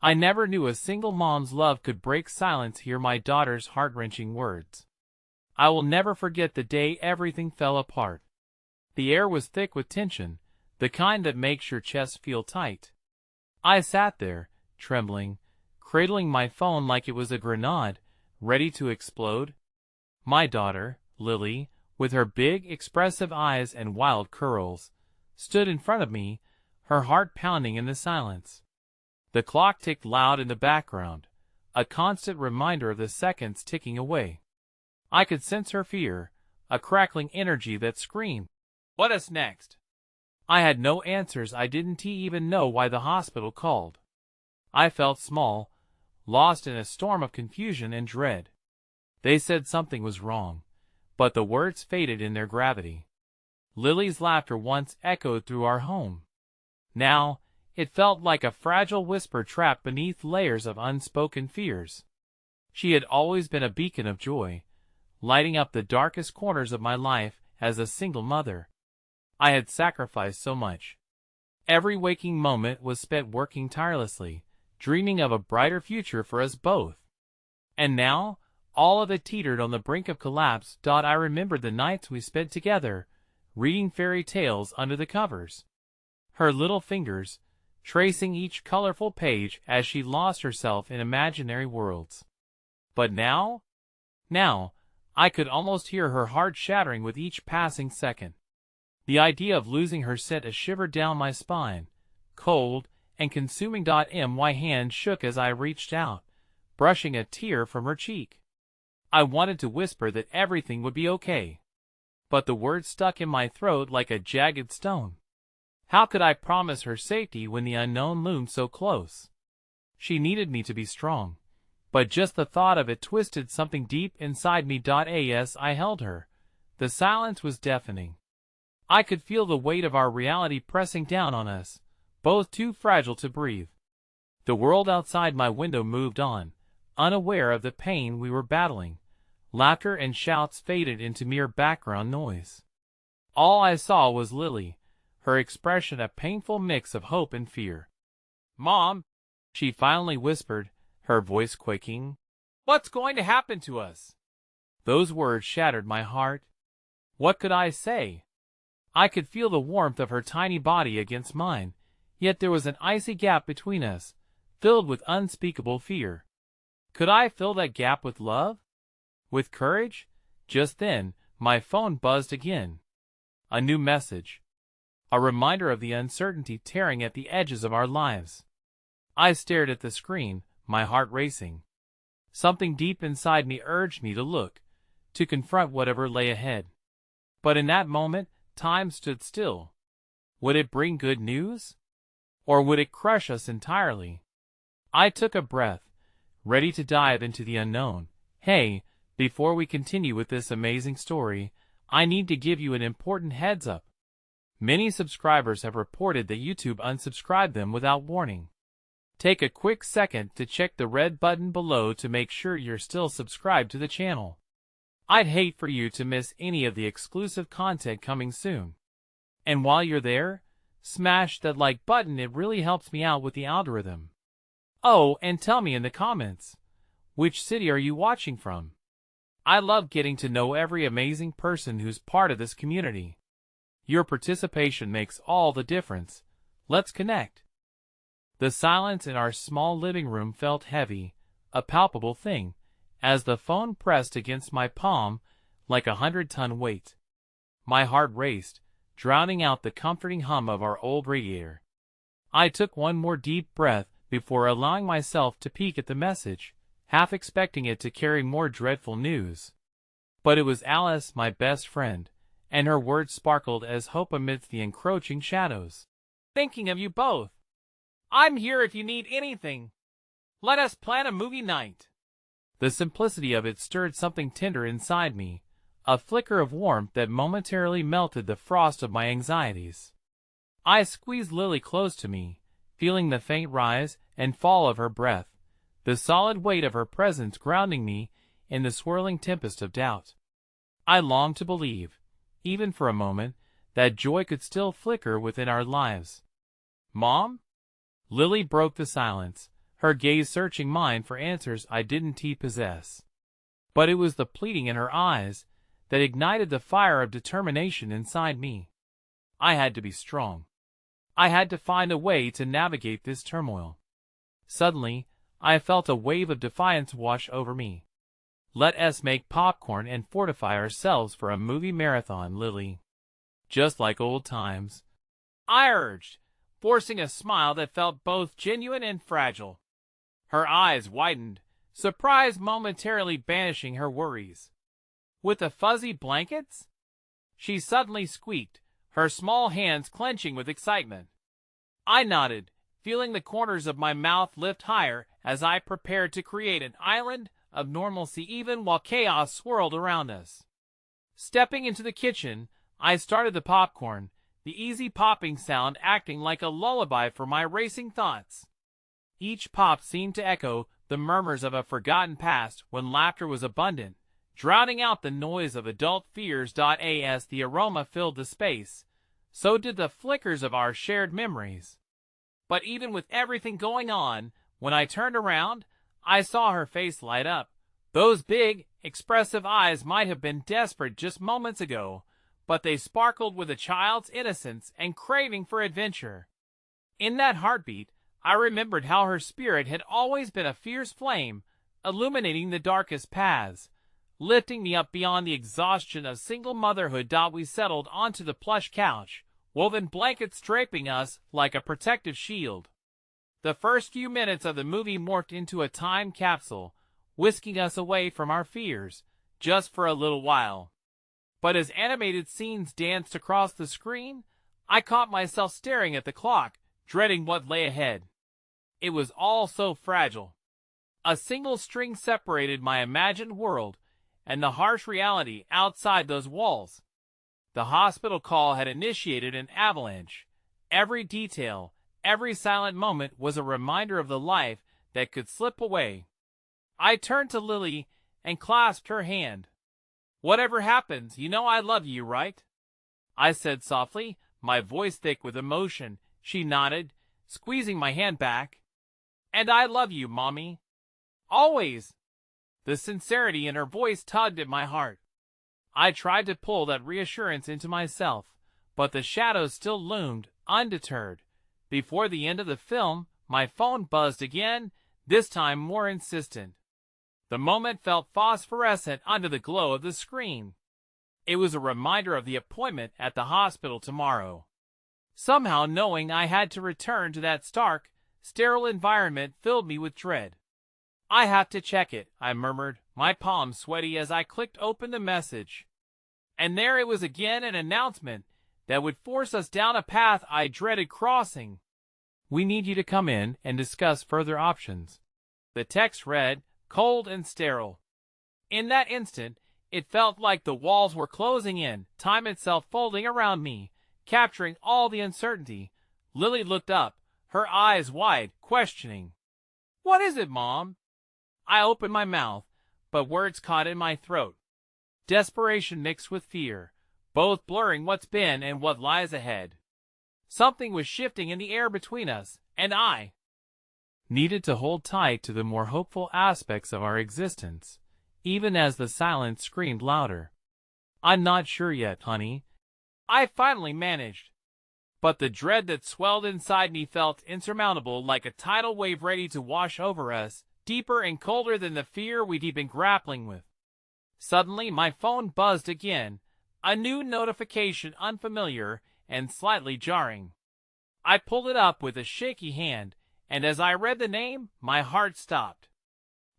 I never knew a single mom's love could break silence. Hear my daughter's heart-wrenching words. I will never forget the day everything fell apart. The air was thick with tension, the kind that makes your chest feel tight. I sat there, trembling, cradling my phone like it was a grenade, ready to explode. My daughter, Lily, with her big, expressive eyes and wild curls, stood in front of me, her heart pounding in the silence. The clock ticked loud in the background, a constant reminder of the seconds ticking away. I could sense her fear, a crackling energy that screamed, "What is next?" I had no answers. I didn't even know why the hospital called. I felt small, lost in a storm of confusion and dread. They said something was wrong, but the words faded in their gravity. Lily's laughter once echoed through our home. Now, it felt like a fragile whisper trapped beneath layers of unspoken fears. She had always been a beacon of joy, lighting up the darkest corners of my life. As a single mother, I had sacrificed so much. Every waking moment was spent working tirelessly, dreaming of a brighter future for us both. And now, all of it teetered on the brink of collapse. I remembered the nights we spent together, reading fairy tales under the covers. Her little fingers, tracing each colorful page as she lost herself in imaginary worlds. But now, I could almost hear her heart shattering with each passing second. The idea of losing her sent a shiver down my spine, cold and consuming. My hand shook as I reached out, brushing a tear from her cheek. I wanted to whisper that everything would be okay, but the words stuck in my throat like a jagged stone. How could I promise her safety when the unknown loomed so close? She needed me to be strong, but just the thought of it twisted something deep inside me. As I held her, the silence was deafening. I could feel the weight of our reality pressing down on us, both too fragile to breathe. The world outside my window moved on, unaware of the pain we were battling. Laughter and shouts faded into mere background noise. All I saw was Lily, her expression a painful mix of hope and fear. "Mom," she finally whispered, her voice quaking. "What's going to happen to us?" Those words shattered my heart. What could I say? I could feel the warmth of her tiny body against mine, yet there was an icy gap between us, filled with unspeakable fear. Could I fill that gap with love? With courage? Just then, my phone buzzed again. A new message. A reminder of the uncertainty tearing at the edges of our lives. I stared at the screen, my heart racing. Something deep inside me urged me to look, to confront whatever lay ahead. But in that moment, time stood still. Would it bring good news? Or would it crush us entirely? I took a breath, ready to dive into the unknown. Hey, before we continue with this amazing story, I need to give you an important heads up. Many subscribers have reported that YouTube unsubscribed them without warning. Take a quick second to check the red button below to make sure you're still subscribed to the channel. I'd hate for you to miss any of the exclusive content coming soon. And while you're there, smash that like button. It really helps me out with the algorithm. Oh, and tell me in the comments, which city are you watching from? I love getting to know every amazing person who's part of this community. Your participation makes all the difference. Let's connect. The silence in our small living room felt heavy, a palpable thing, as the phone pressed against my palm like a 100-ton weight. My heart raced, drowning out the comforting hum of our old radiator. I took one more deep breath before allowing myself to peek at the message, half expecting it to carry more dreadful news. But it was Alice, my best friend, and her words sparkled as hope amidst the encroaching shadows. "Thinking of you both. I'm here if you need anything. Let us plan a movie night." The simplicity of it stirred something tender inside me, a flicker of warmth that momentarily melted the frost of my anxieties. I squeezed Lily close to me, feeling the faint rise and fall of her breath, the solid weight of her presence grounding me in the swirling tempest of doubt. I longed to believe, even for a moment, that joy could still flicker within our lives. "Mom?" Lily broke the silence, her gaze searching mine for answers I didn't possess. But it was the pleading in her eyes that ignited the fire of determination inside me. I had to be strong. I had to find a way to navigate this turmoil. Suddenly, I felt a wave of defiance wash over me. Let us make popcorn and fortify ourselves for a movie marathon, Lily. Just like old times, I urged, forcing a smile that felt both genuine and fragile. Her eyes widened, surprise momentarily banishing her worries. With the fuzzy blankets? She suddenly squeaked, her small hands clenching with excitement. I nodded, feeling the corners of my mouth lift higher as I prepared to create an island of normalcy even while chaos swirled around us. Stepping into the kitchen, I started the popcorn, the easy popping sound acting like a lullaby for my racing thoughts. Each pop seemed to echo the murmurs of a forgotten past when laughter was abundant, drowning out the noise of adult fears. As the aroma filled the space, so did the flickers of our shared memories. But even with everything going on, when I turned around, I saw her face light up. Those big, expressive eyes might have been desperate just moments ago, but they sparkled with a child's innocence and craving for adventure. In that heartbeat, I remembered how her spirit had always been a fierce flame, illuminating the darkest paths, lifting me up beyond the exhaustion of single motherhood. We settled onto the plush couch, woven blankets draping us like a protective shield. The first few minutes of the movie morphed into a time capsule, whisking us away from our fears, just for a little while. But as animated scenes danced across the screen, I caught myself staring at the clock, dreading what lay ahead. It was all so fragile. A single string separated my imagined world and the harsh reality outside those walls. The hospital call had initiated an avalanche. Every detail, every silent moment was a reminder of the life that could slip away. I turned to Lily and clasped her hand. "Whatever happens, you know I love you, right?" I said softly, my voice thick with emotion. She nodded, squeezing my hand back. "And I love you, Mommy. Always." The sincerity in her voice tugged at my heart. I tried to pull that reassurance into myself, but the shadows still loomed, undeterred. Before the end of the film, my phone buzzed again, this time more insistent. The moment felt phosphorescent under the glow of the screen. It was a reminder of the appointment at the hospital tomorrow. Somehow knowing I had to return to that stark, sterile environment filled me with dread. "I have to check it," I murmured, my palms sweaty as I clicked open the message. And there it was again, an announcement that would force us down a path I dreaded crossing. "We need you to come in and discuss further options." The text read, cold and sterile. In that instant, it felt like the walls were closing in, time itself folding around me, capturing all the uncertainty. Lily looked up, her eyes wide, questioning. "What is it, Mom?" I opened my mouth, but words caught in my throat. Desperation mixed with fear, both blurring what's been and what lies ahead. Something was shifting in the air between us, and I needed to hold tight to the more hopeful aspects of our existence, even as the silence screamed louder. "I'm not sure yet, honey," I finally managed. But the dread that swelled inside me felt insurmountable, like a tidal wave ready to wash over us, deeper and colder than the fear we'd been grappling with. Suddenly my phone buzzed again, a new notification, unfamiliar and slightly jarring. I pulled it up with a shaky hand, and as I read the name, my heart stopped.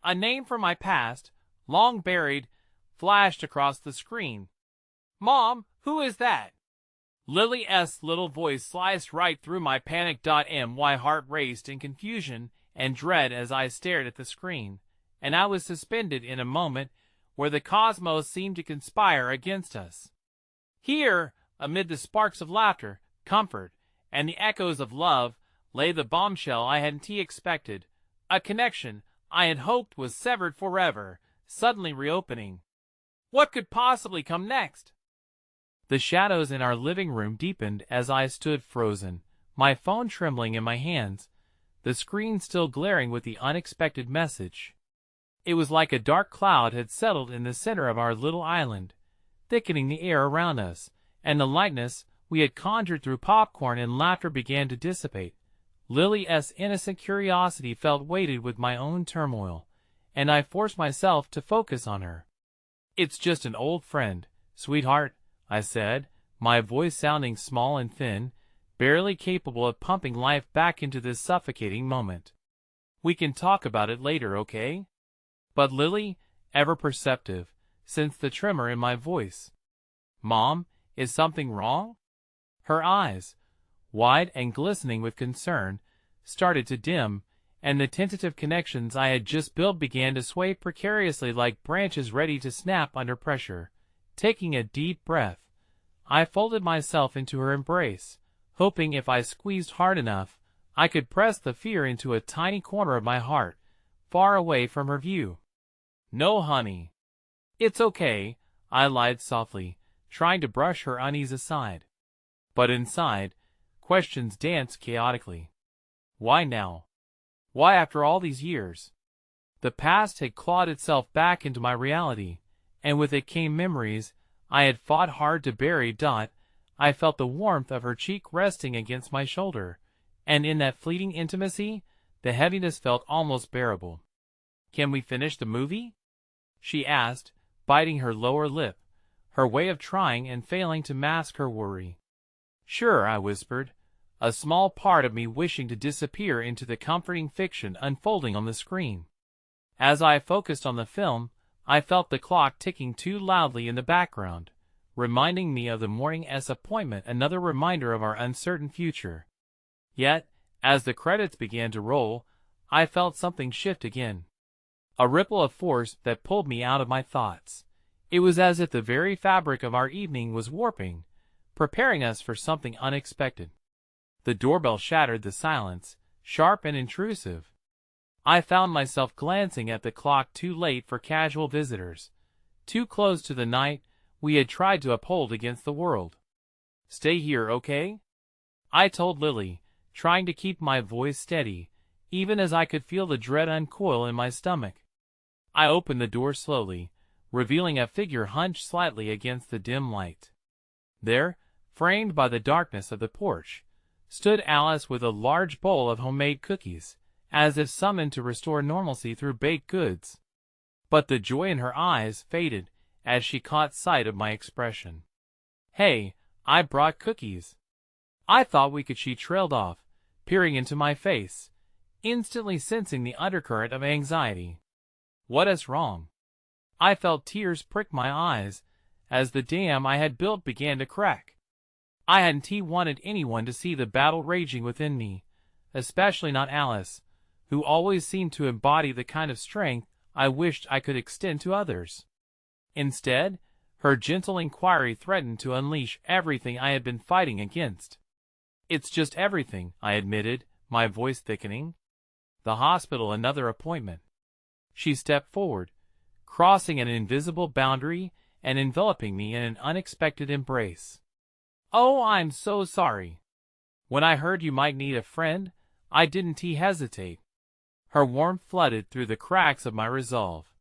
A name from my past, long buried, flashed across the screen. "Mom, who is that?" Lily's little voice sliced right through my panic. My heart raced in confusion and dread as I stared at the screen, and I was suspended in a moment where the cosmos seemed to conspire against us. Here, amid the sparks of laughter, comfort, and the echoes of love, lay the bombshell I hadn't expected, a connection I had hoped was severed forever, suddenly reopening. What could possibly come next? The shadows in our living room deepened as I stood frozen, my phone trembling in my hands. the screen still glaring with the unexpected message. It was like a dark cloud had settled in the center of our little island, thickening the air around us, and the lightness we had conjured through popcorn and laughter began to dissipate. Lily's innocent curiosity felt weighted with my own turmoil, and I forced myself to focus on her. "It's just an old friend, sweetheart," I said, my voice sounding small and thin, barely capable of pumping life back into this suffocating moment. "We can talk about it later, okay?" But Lily, ever perceptive, sensed the tremor in my voice. "Mom, is something wrong?" Her eyes, wide and glistening with concern, started to dim, and the tentative connections I had just built began to sway precariously like branches ready to snap under pressure. Taking a deep breath, I folded myself into her embrace, hoping if I squeezed hard enough, I could press the fear into a tiny corner of my heart, far away from her view. "No, honey. It's okay," I lied softly, trying to brush her unease aside. But inside, questions danced chaotically. Why now? Why after all these years? The past had clawed itself back into my reality, and with it came memories I had fought hard to bury. I felt the warmth of her cheek resting against my shoulder, and in that fleeting intimacy, the heaviness felt almost bearable. "Can we finish the movie?" she asked, biting her lower lip, her way of trying and failing to mask her worry. "Sure," I whispered, a small part of me wishing to disappear into the comforting fiction unfolding on the screen. As I focused on the film, I felt the clock ticking too loudly in the background, reminding me of the morning's appointment, another reminder of our uncertain future. Yet, as the credits began to roll, I felt something shift again. A ripple of force that pulled me out of my thoughts. It was as if the very fabric of our evening was warping, preparing us for something unexpected. The doorbell shattered the silence, sharp and intrusive. I found myself glancing at the clock, too late for casual visitors, too close to the night we had tried to uphold against the world. "Stay here, okay?" I told Lily, trying to keep my voice steady, even as I could feel the dread uncoil in my stomach. I opened the door slowly, revealing a figure hunched slightly against the dim light. There, framed by the darkness of the porch, stood Alice with a large bowl of homemade cookies, as if summoned to restore normalcy through baked goods. But the joy in her eyes faded as she caught sight of my expression. "Hey, I brought cookies. I thought we could," she trailed off, peering into my face, instantly sensing the undercurrent of anxiety. "What is wrong?" I felt tears prick my eyes as the dam I had built began to crack. I hadn't wanted anyone to see the battle raging within me, especially not Alice, who always seemed to embody the kind of strength I wished I could extend to others. Instead, her gentle inquiry threatened to unleash everything I had been fighting against. "It's just everything," I admitted, my voice thickening. "The hospital, another appointment." She stepped forward, crossing an invisible boundary and enveloping me in an unexpected embrace. "Oh, I'm so sorry. When I heard you might need a friend, I didn't hesitate." Her warmth flooded through the cracks of my resolve.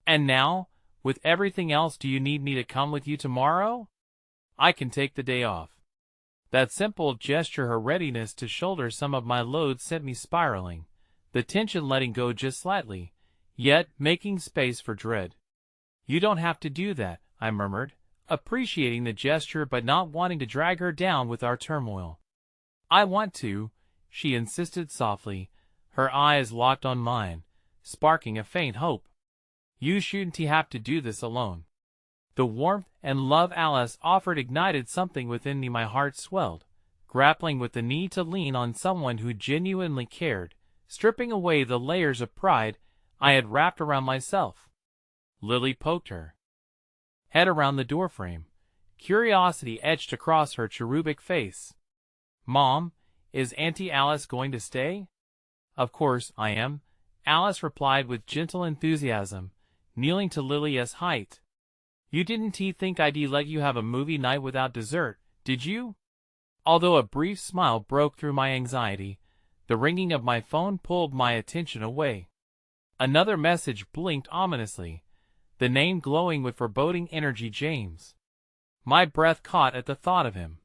"And now, with everything else, do you need me to come with you tomorrow?" "I can take the day off." That simple gesture, her readiness to shoulder some of my load, sent me spiraling, the tension letting go just slightly, yet making space for dread. "You don't have to do that," I murmured, appreciating the gesture but not wanting to drag her down with our turmoil. "I want to," she insisted softly, her eyes locked on mine, sparking a faint hope. "You shouldn't have to do this alone." The warmth and love Alice offered ignited something within me. My heart swelled, grappling with the need to lean on someone who genuinely cared, stripping away the layers of pride I had wrapped around myself. Lily poked her head around the doorframe, curiosity etched across her cherubic face. "Mom, is Auntie Alice going to stay?" "Of course I am," Alice replied with gentle enthusiasm, kneeling to Lily's height. "You didn't think I'd let you have a movie night without dessert, did you?" Although a brief smile broke through my anxiety, The ringing of my phone pulled my attention away. Another message blinked ominously, the name glowing with foreboding energy: James. My breath caught at the thought of him.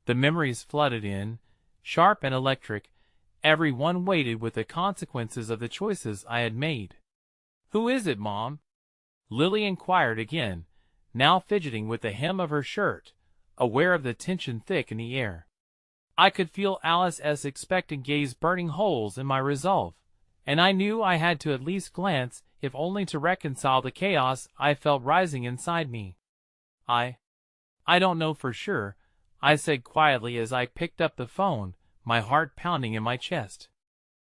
The memories flooded in, sharp and electric, every one weighted with the consequences of the choices I had made. "Who is it, Mom?" Lily inquired again, now fidgeting with the hem of her shirt, aware of the tension thick in the air. I could feel Alice's expectant gaze burning holes in my resolve, and I knew I had to at least glance, if only to reconcile the chaos I felt rising inside me. I don't know for sure," I said quietly as I picked up the phone, my heart pounding in my chest.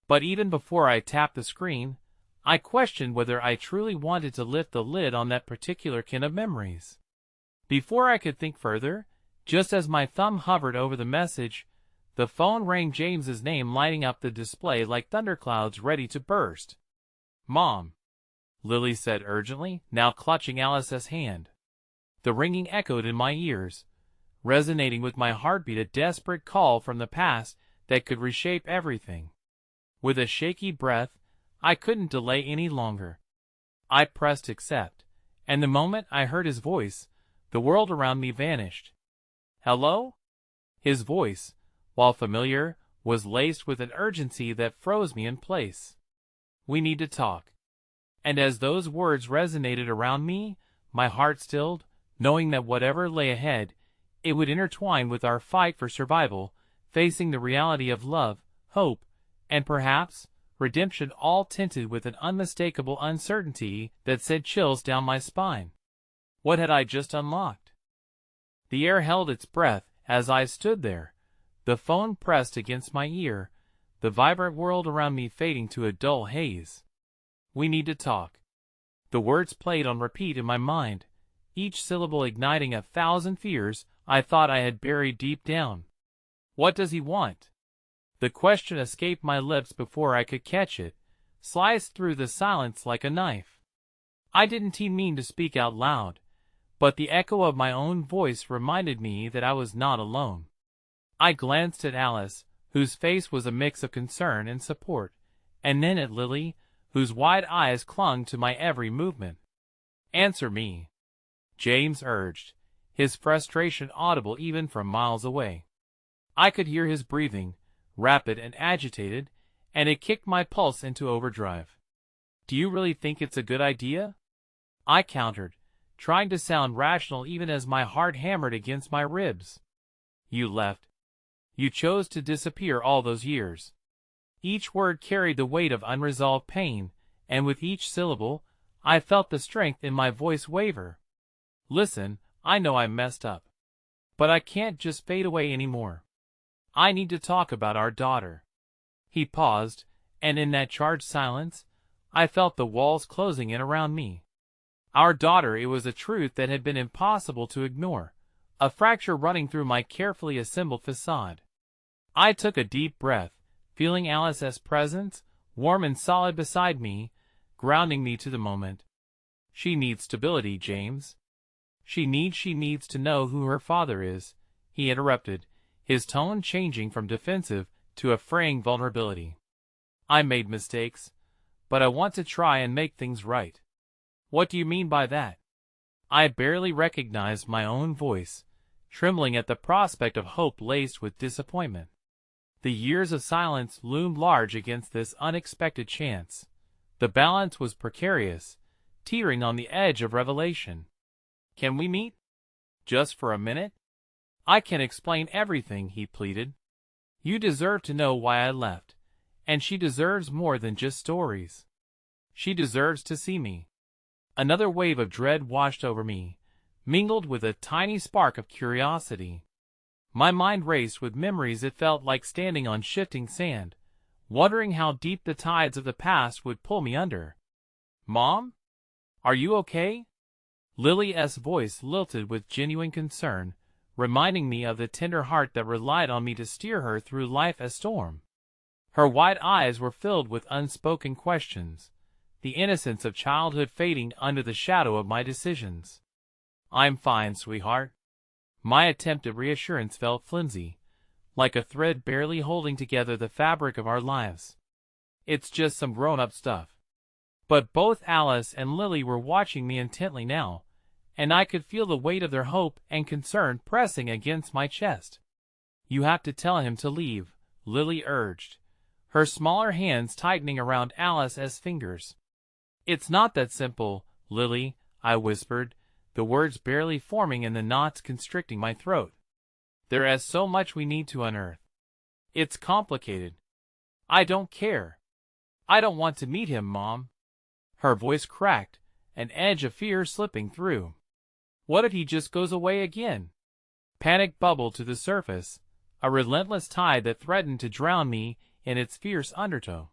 But even before I tapped the screen, I questioned whether I truly wanted to lift the lid on that particular kin of memories. Before I could think further, just as my thumb hovered over the message, the phone rang, James's name lighting up the display like thunderclouds ready to burst. "Mom," Lily said urgently, now clutching Alice's hand. The ringing echoed in my ears, resonating with my heartbeat, a desperate call from the past that could reshape everything. With a shaky breath, I couldn't delay any longer. I pressed accept, and the moment I heard his voice, the world around me vanished. "Hello?" His voice, while familiar, was laced with an urgency that froze me in place. "We need to talk." And as those words resonated around me, my heart stilled, knowing that whatever lay ahead, it would intertwine with our fight for survival, facing the reality of love, hope, and perhaps redemption, all tinted with an unmistakable uncertainty that sent chills down my spine. What had I just unlocked? The air held its breath as I stood there, the phone pressed against my ear, the vibrant world around me fading to a dull haze. "We need to talk." The words played on repeat in my mind, each syllable igniting 1,000 fears I thought I had buried deep down. "What does he want?" The question escaped my lips before I could catch it, sliced through the silence like a knife. I didn't mean to speak out loud, but the echo of my own voice reminded me that I was not alone. I glanced at Alice, whose face was a mix of concern and support, and then at Lily, whose wide eyes clung to my every movement. "Answer me," James urged, his frustration audible even from miles away. I could hear his breathing, rapid and agitated, and it kicked my pulse into overdrive. "Do you really think it's a good idea?" I countered, trying to sound rational even as my heart hammered against my ribs. "You left. You chose to disappear all those years." Each word carried the weight of unresolved pain, and with each syllable, I felt the strength in my voice waver. "Listen, I know I messed up. But I can't just fade away anymore. I need to talk about our daughter." He paused, and in that charged silence, I felt the walls closing in around me. Our daughter, it was a truth that had been impossible to ignore, a fracture running through my carefully assembled facade. I took a deep breath, feeling Alice's presence, warm and solid beside me, grounding me to the moment. "She needs stability, James. She needs to know who her father is," he interrupted, his tone changing from defensive to a fraying vulnerability. "I made mistakes, but I want to try and make things right." "What do you mean by that?" I barely recognized my own voice, trembling at the prospect of hope laced with disappointment. The years of silence loomed large against this unexpected chance. The balance was precarious, teetering on the edge of revelation. "Can we meet? Just for a minute?" "I can explain everything," he pleaded. "You deserve to know why I left, and she deserves more than just stories. She deserves to see me." Another wave of dread washed over me, mingled with a tiny spark of curiosity. My mind raced with memories. It felt like standing on shifting sand, wondering how deep the tides of the past would pull me under. "Mom? Are you okay?" Lily's voice lilted with genuine concern, reminding me of the tender heart that relied on me to steer her through life a storm. Her wide eyes were filled with unspoken questions, the innocence of childhood fading under the shadow of my decisions. "I'm fine, sweetheart." My attempt at reassurance felt flimsy, like a thread barely holding together the fabric of our lives. It's just some grown-up stuff. But both Alice and Lily were watching me intently now, and I could feel the weight of their hope and concern pressing against my chest. "You have to tell him to leave," Lily urged, her smaller hands tightening around Alice's fingers. "It's not that simple, Lily," I whispered, the words barely forming and the knots constricting my throat. "There is so much we need to unearth. It's complicated. I don't care. I don't want to meet him, Mom." Her voice cracked, an edge of fear slipping through. What if he just goes away again? Panic bubbled to the surface, a relentless tide that threatened to drown me in its fierce undertow.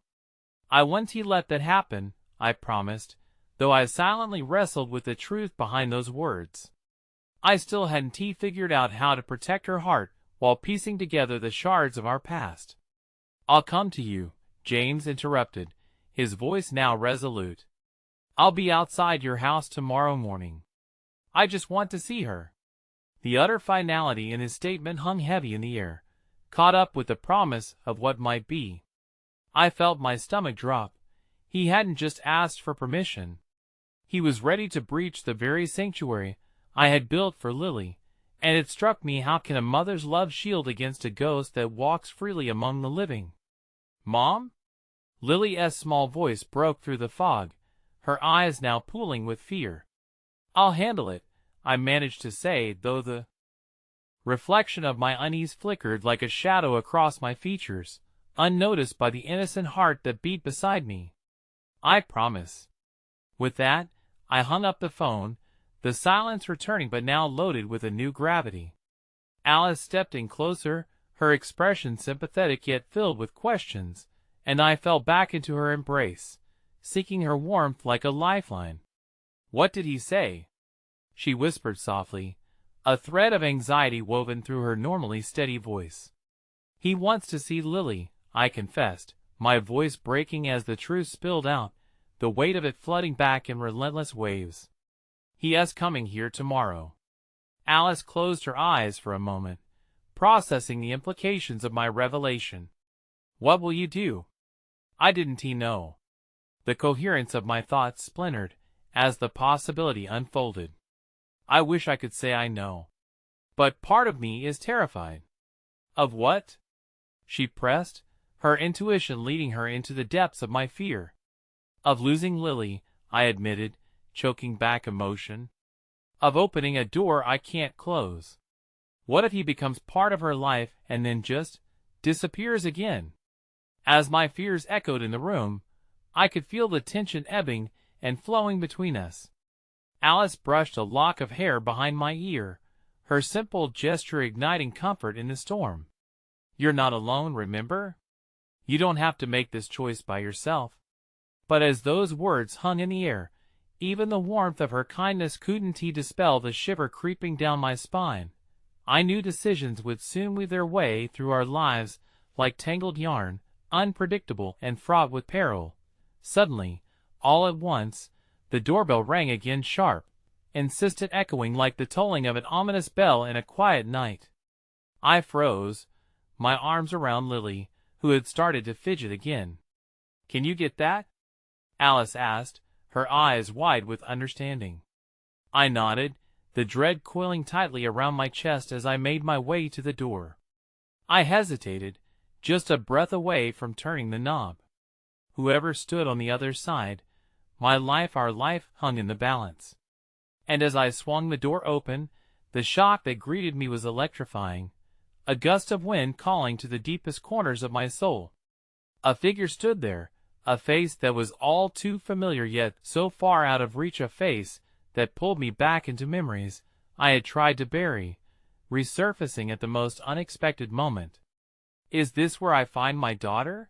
"I won't let that happen," I promised, though I silently wrestled with the truth behind those words. I still hadn't figured out how to protect her heart while piecing together the shards of our past. "I'll come to you," James interrupted, his voice now resolute. "I'll be outside your house tomorrow morning. I just want to see her." The utter finality in his statement hung heavy in the air, caught up with the promise of what might be. I felt my stomach drop. He hadn't just asked for permission. He was ready to breach the very sanctuary I had built for Lily, and it struck me, how can a mother's love shield against a ghost that walks freely among the living? "Mom?" Lily's small voice broke through the fog, her eyes now pooling with fear. "I'll handle it," I managed to say, though the reflection of my unease flickered like a shadow across my features, unnoticed by the innocent heart that beat beside me. "I promise." With that, I hung up the phone, the silence returning but now loaded with a new gravity. Alice stepped in closer, her expression sympathetic yet filled with questions, and I fell back into her embrace, seeking her warmth like a lifeline. "What did he say?" she whispered softly, a thread of anxiety woven through her normally steady voice. "He wants to see Lily," I confessed, my voice breaking as the truth spilled out, the weight of it flooding back in relentless waves. "He is coming here tomorrow." Alice closed her eyes for a moment, processing the implications of my revelation. "What will you do?" I didn't know. The coherence of my thoughts splintered as the possibility unfolded. I wish I could say I know. But part of me is terrified. "Of what?" she pressed, her intuition leading her into the depths of my fear. "Of losing Lily," I admitted, choking back emotion. "Of opening a door I can't close. What if he becomes part of her life and then just disappears again?" As my fears echoed in the room, I could feel the tension ebbing and flowing between us. Alice brushed a lock of hair behind my ear, her simple gesture igniting comfort in the storm. "You're not alone, remember? You don't have to make this choice by yourself." But as those words hung in the air, even the warmth of her kindness couldn't dispel the shiver creeping down my spine. I knew decisions would soon weave their way through our lives like tangled yarn, unpredictable and fraught with peril. Suddenly, all at once, the doorbell rang again, sharp, insistent, echoing like the tolling of an ominous bell in a quiet night. I froze, my arms around Lily, who had started to fidget again. "Can you get that?" Alice asked, her eyes wide with understanding. I nodded, the dread coiling tightly around my chest as I made my way to the door. I hesitated, just a breath away from turning the knob. Whoever stood on the other side, my life, our life, hung in the balance. And as I swung the door open, the shock that greeted me was electrifying, a gust of wind calling to the deepest corners of my soul. A figure stood there, a face that was all too familiar yet so far out of reach, a face that pulled me back into memories I had tried to bury, resurfacing at the most unexpected moment. "Is this where I find my daughter?"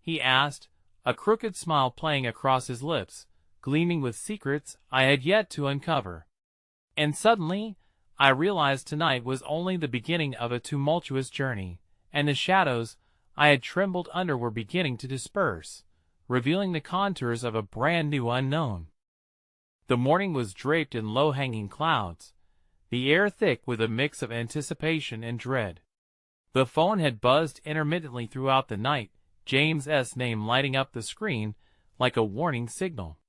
he asked, a crooked smile playing across his lips, gleaming with secrets I had yet to uncover. And suddenly, I realized tonight was only the beginning of a tumultuous journey, and the shadows I had trembled under were beginning to disperse, revealing the contours of a brand new unknown. The morning was draped in low-hanging clouds, the air thick with a mix of anticipation and dread. The phone had buzzed intermittently throughout the night, James's name lighting up the screen like a warning signal.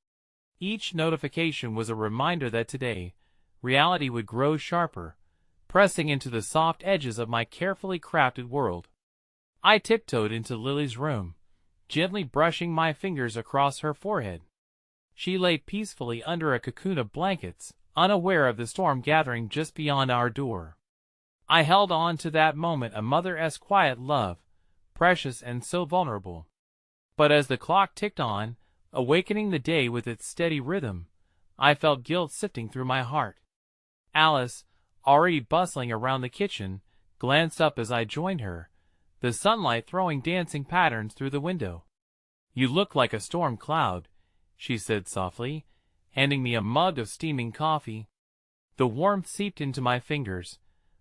Each notification was a reminder that today, reality would grow sharper, pressing into the soft edges of my carefully crafted world. I tiptoed into Lily's room, gently brushing my fingers across her forehead. She lay peacefully under a cocoon of blankets, unaware of the storm gathering just beyond our door. I held on to that moment, a mother's quiet love, precious and so vulnerable. But as the clock ticked on, awakening the day with its steady rhythm, I felt guilt sifting through my heart. Alice, already bustling around the kitchen, glanced up as I joined her, the sunlight throwing dancing patterns through the window. "You look like a storm cloud," she said softly, handing me a mug of steaming coffee. The warmth seeped into my fingers,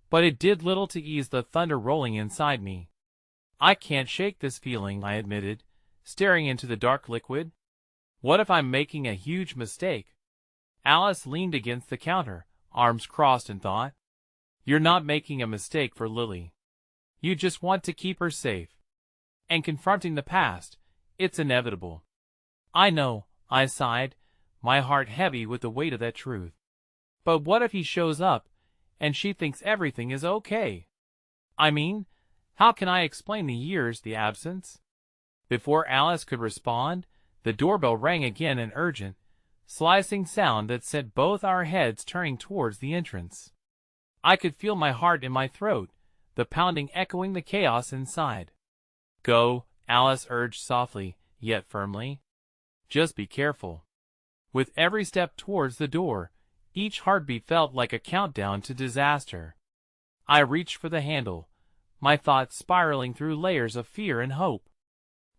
but it did little to ease the thunder rolling inside me. "I can't shake this feeling," I admitted, staring into the dark liquid. "What if I'm making a huge mistake?" Alice leaned against the counter, arms crossed in thought. "You're not making a mistake for Lily. You just want to keep her safe. And confronting the past, it's inevitable." "I know," I sighed, my heart heavy with the weight of that truth. "But what if he shows up, and she thinks everything is okay? I mean, how can I explain the years, the absence?" Before Alice could respond, the doorbell rang again, an urgent, slicing sound that sent both our heads turning towards the entrance. I could feel my heart in my throat, the pounding echoing the chaos inside. "Go," Alice urged softly, yet firmly. "Just be careful." With every step towards the door, each heartbeat felt like a countdown to disaster. I reached for the handle, my thoughts spiraling through layers of fear and hope.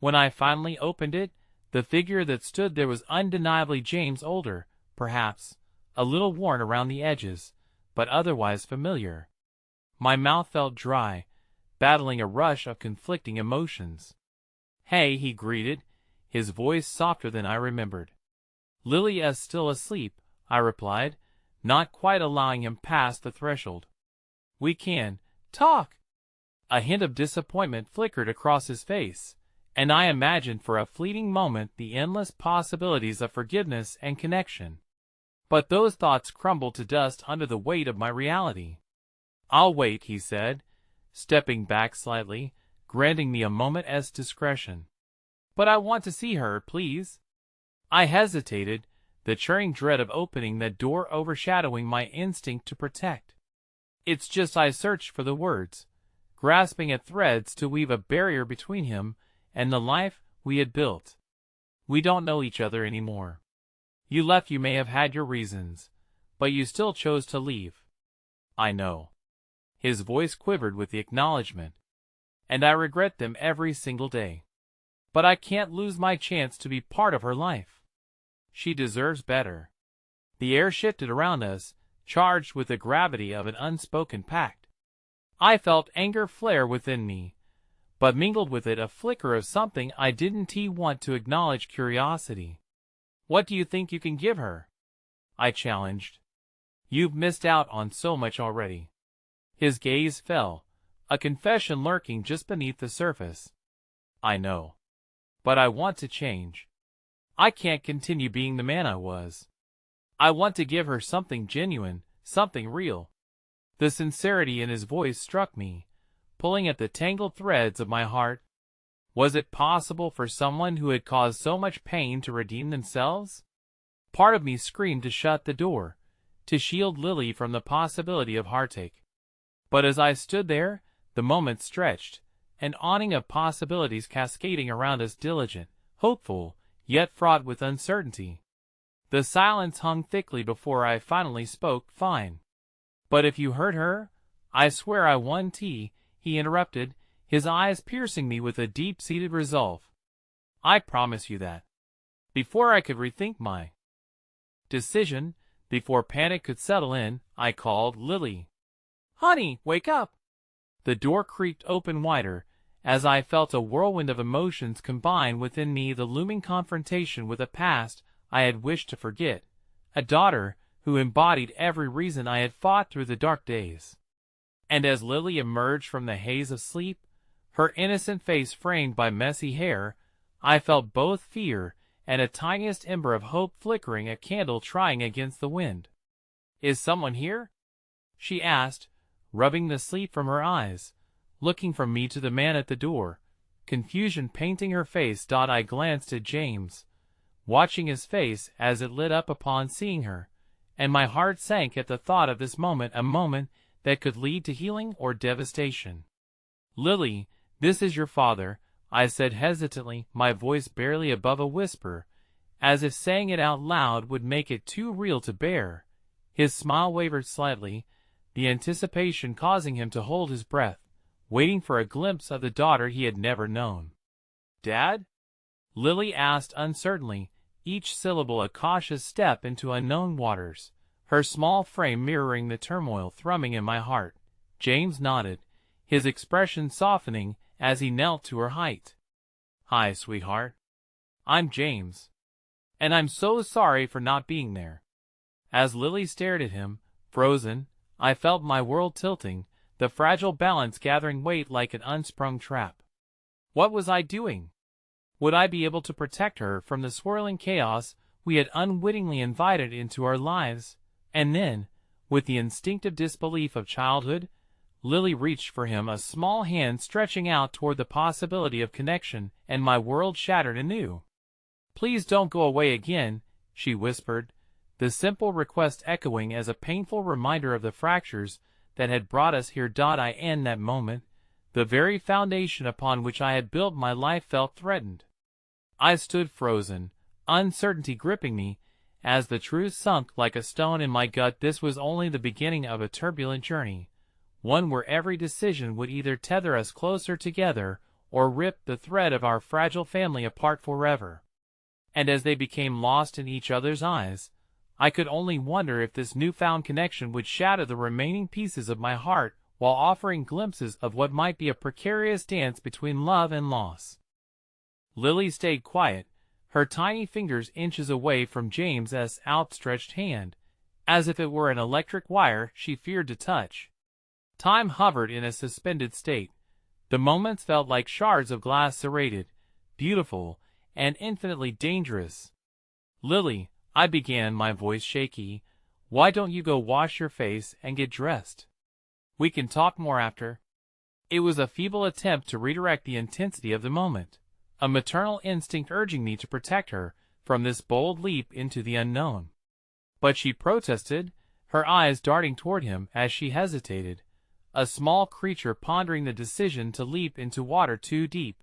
When I finally opened it, the figure that stood there was undeniably James, older, perhaps, a little worn around the edges, but otherwise familiar. My mouth felt dry, battling a rush of conflicting emotions. "Hey," he greeted, his voice softer than I remembered. "Lily is still asleep," I replied, not quite allowing him past the threshold. "We can talk." A hint of disappointment flickered across his face, and I imagined for a fleeting moment the endless possibilities of forgiveness and connection. But those thoughts crumbled to dust under the weight of my reality. "I'll wait," he said, stepping back slightly, granting me a moment's discretion. "But I want to see her, please." I hesitated, the churning dread of opening that door overshadowing my instinct to protect. "It's just," I searched for the words, grasping at threads to weave a barrier between him and the life we had built. "We don't know each other anymore. You left, you may have had your reasons, but you still chose to leave." "I know." His voice quivered with the acknowledgement. "And I regret them every single day. But I can't lose my chance to be part of her life. She deserves better." The air shifted around us, charged with the gravity of an unspoken pact. I felt anger flare within me, but mingled with it a flicker of something I didn't want to acknowledge, curiosity. "What do you think you can give her?" I challenged. "You've missed out on so much already." His gaze fell, a confession lurking just beneath the surface. "I know. But I want to change. I can't continue being the man I was. I want to give her something genuine, something real." The sincerity in his voice struck me, pulling at the tangled threads of my heart. Was it possible for someone who had caused so much pain to redeem themselves? Part of me screamed to shut the door, to shield Lily from the possibility of heartache. But as I stood there, the moment stretched, an awning of possibilities cascading around us, diligent, hopeful, yet fraught with uncertainty. The silence hung thickly before I finally spoke. "Fine. But if you hurt her, I swear I won't," he interrupted, his eyes piercing me with a deep-seated resolve. "I promise you that." Before I could rethink my decision, before panic could settle in, I called, "Lily. Honey, wake up." The door creaked open wider, as I felt a whirlwind of emotions combine within me, the looming confrontation with a past I had wished to forget, a daughter who embodied every reason I had fought through the dark days. And as Lily emerged from the haze of sleep, her innocent face framed by messy hair, I felt both fear and a tiniest ember of hope flickering, a candle trying against the wind. "Is someone here?" she asked, rubbing the sleep from her eyes, looking from me to the man at the door, confusion painting her face. I glanced at James, watching his face as it lit up upon seeing her, and my heart sank at the thought of this moment, a moment that could lead to healing or devastation. "Lily, this is your father," I said hesitantly, my voice barely above a whisper, as if saying it out loud would make it too real to bear. His smile wavered slightly, the anticipation causing him to hold his breath, waiting for a glimpse of the daughter he had never known. "Dad?" Lily asked uncertainly, each syllable a cautious step into unknown waters, her small frame mirroring the turmoil thrumming in my heart. James nodded, his expression softening as he knelt to her height. "Hi, sweetheart. I'm James. And I'm so sorry for not being there." As Lily stared at him, frozen, I felt my world tilting, the fragile balance gathering weight like an unsprung trap. What was I doing? Would I be able to protect her from the swirling chaos we had unwittingly invited into our lives? And then, with the instinctive disbelief of childhood, Lily reached for him, a small hand stretching out toward the possibility of connection, and my world shattered anew. "Please don't go away again," she whispered, the simple request echoing as a painful reminder of the fractures that had brought us here. In that moment, the very foundation upon which I had built my life felt threatened. I stood frozen, uncertainty gripping me, as the truth sunk like a stone in my gut. This was only the beginning of a turbulent journey, one where every decision would either tether us closer together or rip the thread of our fragile family apart forever. And as they became lost in each other's eyes, I could only wonder if this newfound connection would shatter the remaining pieces of my heart while offering glimpses of what might be a precarious dance between love and loss. Lily stayed quiet, her tiny fingers inches away from James's outstretched hand, as if it were an electric wire she feared to touch. Time hovered in a suspended state. The moments felt like shards of glass, serrated, beautiful, and infinitely dangerous. "Lily," I began, my voice shaky, "why don't you go wash your face and get dressed? We can talk more after." It was a feeble attempt to redirect the intensity of the moment, a maternal instinct urging me to protect her from this bold leap into the unknown. But she protested, her eyes darting toward him as she hesitated, a small creature pondering the decision to leap into water too deep.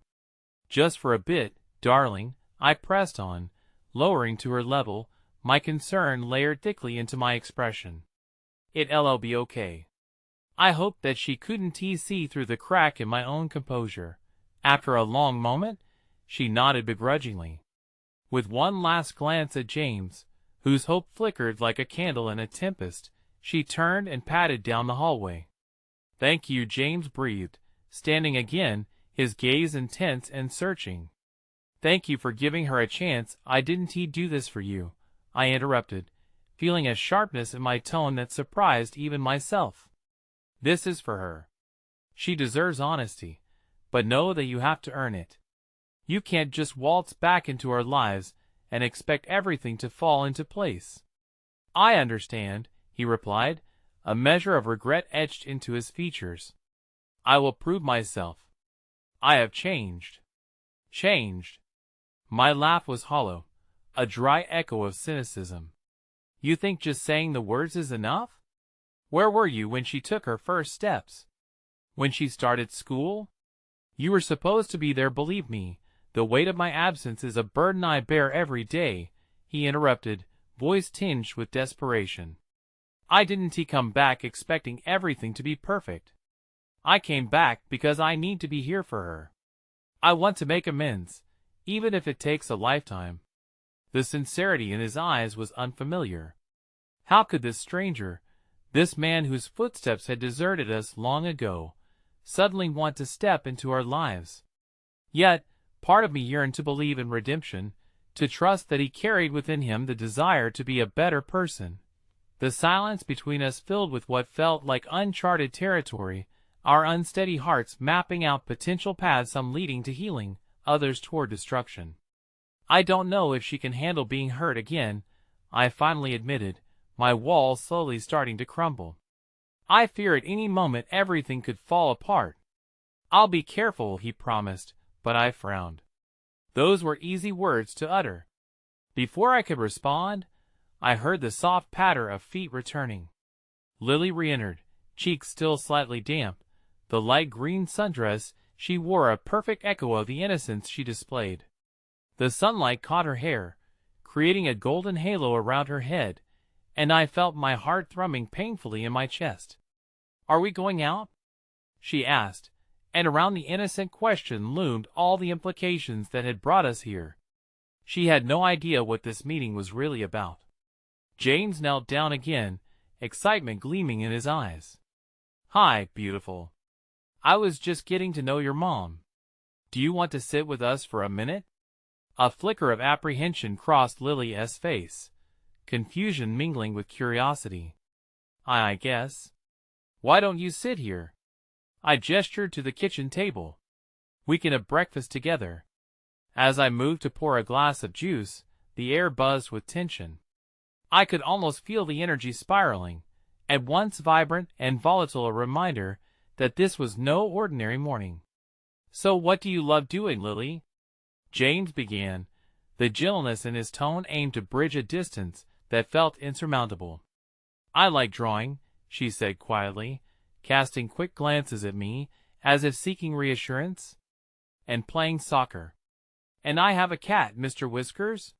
"Just for a bit, darling," I pressed on, lowering to her level, my concern layered thickly into my expression. "It'll be okay." I hoped that she couldn't see through the crack in my own composure. After a long moment, she nodded begrudgingly. With one last glance at James, whose hope flickered like a candle in a tempest, she turned and padded down the hallway. "Thank you," James breathed, standing again, his gaze intense and searching. "Thank you for giving her a chance." "I didn't do this for you," I interrupted, feeling a sharpness in my tone that surprised even myself. "This is for her. She deserves honesty, but know that you have to earn it. You can't just waltz back into our lives and expect everything to fall into place." "I understand," he replied, a measure of regret etched into his features. "I will prove myself. I have changed." "Changed?" My laugh was hollow, a dry echo of cynicism. "You think just saying the words is enough? Where were you when she took her first steps? When she started school? You were supposed to be there, believe me. The weight of my absence is a burden I bear every day," he interrupted, voice tinged with desperation. "I didn't come back expecting everything to be perfect. I came back because I need to be here for her. I want to make amends, even if it takes a lifetime." The sincerity in his eyes was unfamiliar. How could this stranger, this man whose footsteps had deserted us long ago, suddenly want to step into our lives? Yet, part of me yearned to believe in redemption, to trust that he carried within him the desire to be a better person. The silence between us filled with what felt like uncharted territory, our unsteady hearts mapping out potential paths, some leading to healing, others toward destruction. I don't know if she can handle being hurt again, I finally admitted, my walls slowly starting to crumble. I fear at any moment everything could fall apart. I'll be careful, he promised, but I frowned. Those were easy words to utter. Before I could respond, I heard the soft patter of feet returning. Lily re-entered, cheeks still slightly damp. The light green sundress she wore a perfect echo of the innocence she displayed. The sunlight caught her hair, creating a golden halo around her head, and I felt my heart thrumming painfully in my chest. "Are we going out?" she asked, and around the innocent question loomed all the implications that had brought us here. She had no idea what this meeting was really about. James knelt down again, excitement gleaming in his eyes. "Hi, beautiful. I was just getting to know your mom. Do you want to sit with us for a minute?" A flicker of apprehension crossed Lily's face, confusion mingling with curiosity. I guess. Why don't you sit here?" I gestured to the kitchen table. "We can have breakfast together." As I moved to pour a glass of juice, the air buzzed with tension. I could almost feel the energy spiraling, at once vibrant and volatile, a reminder that this was no ordinary morning. "So what do you love doing, Lily?" James began, the gentleness in his tone aimed to bridge a distance that felt insurmountable. "I like drawing," she said quietly, casting quick glances at me, as if seeking reassurance, "and playing soccer. And I have a cat, Mr. Whiskers."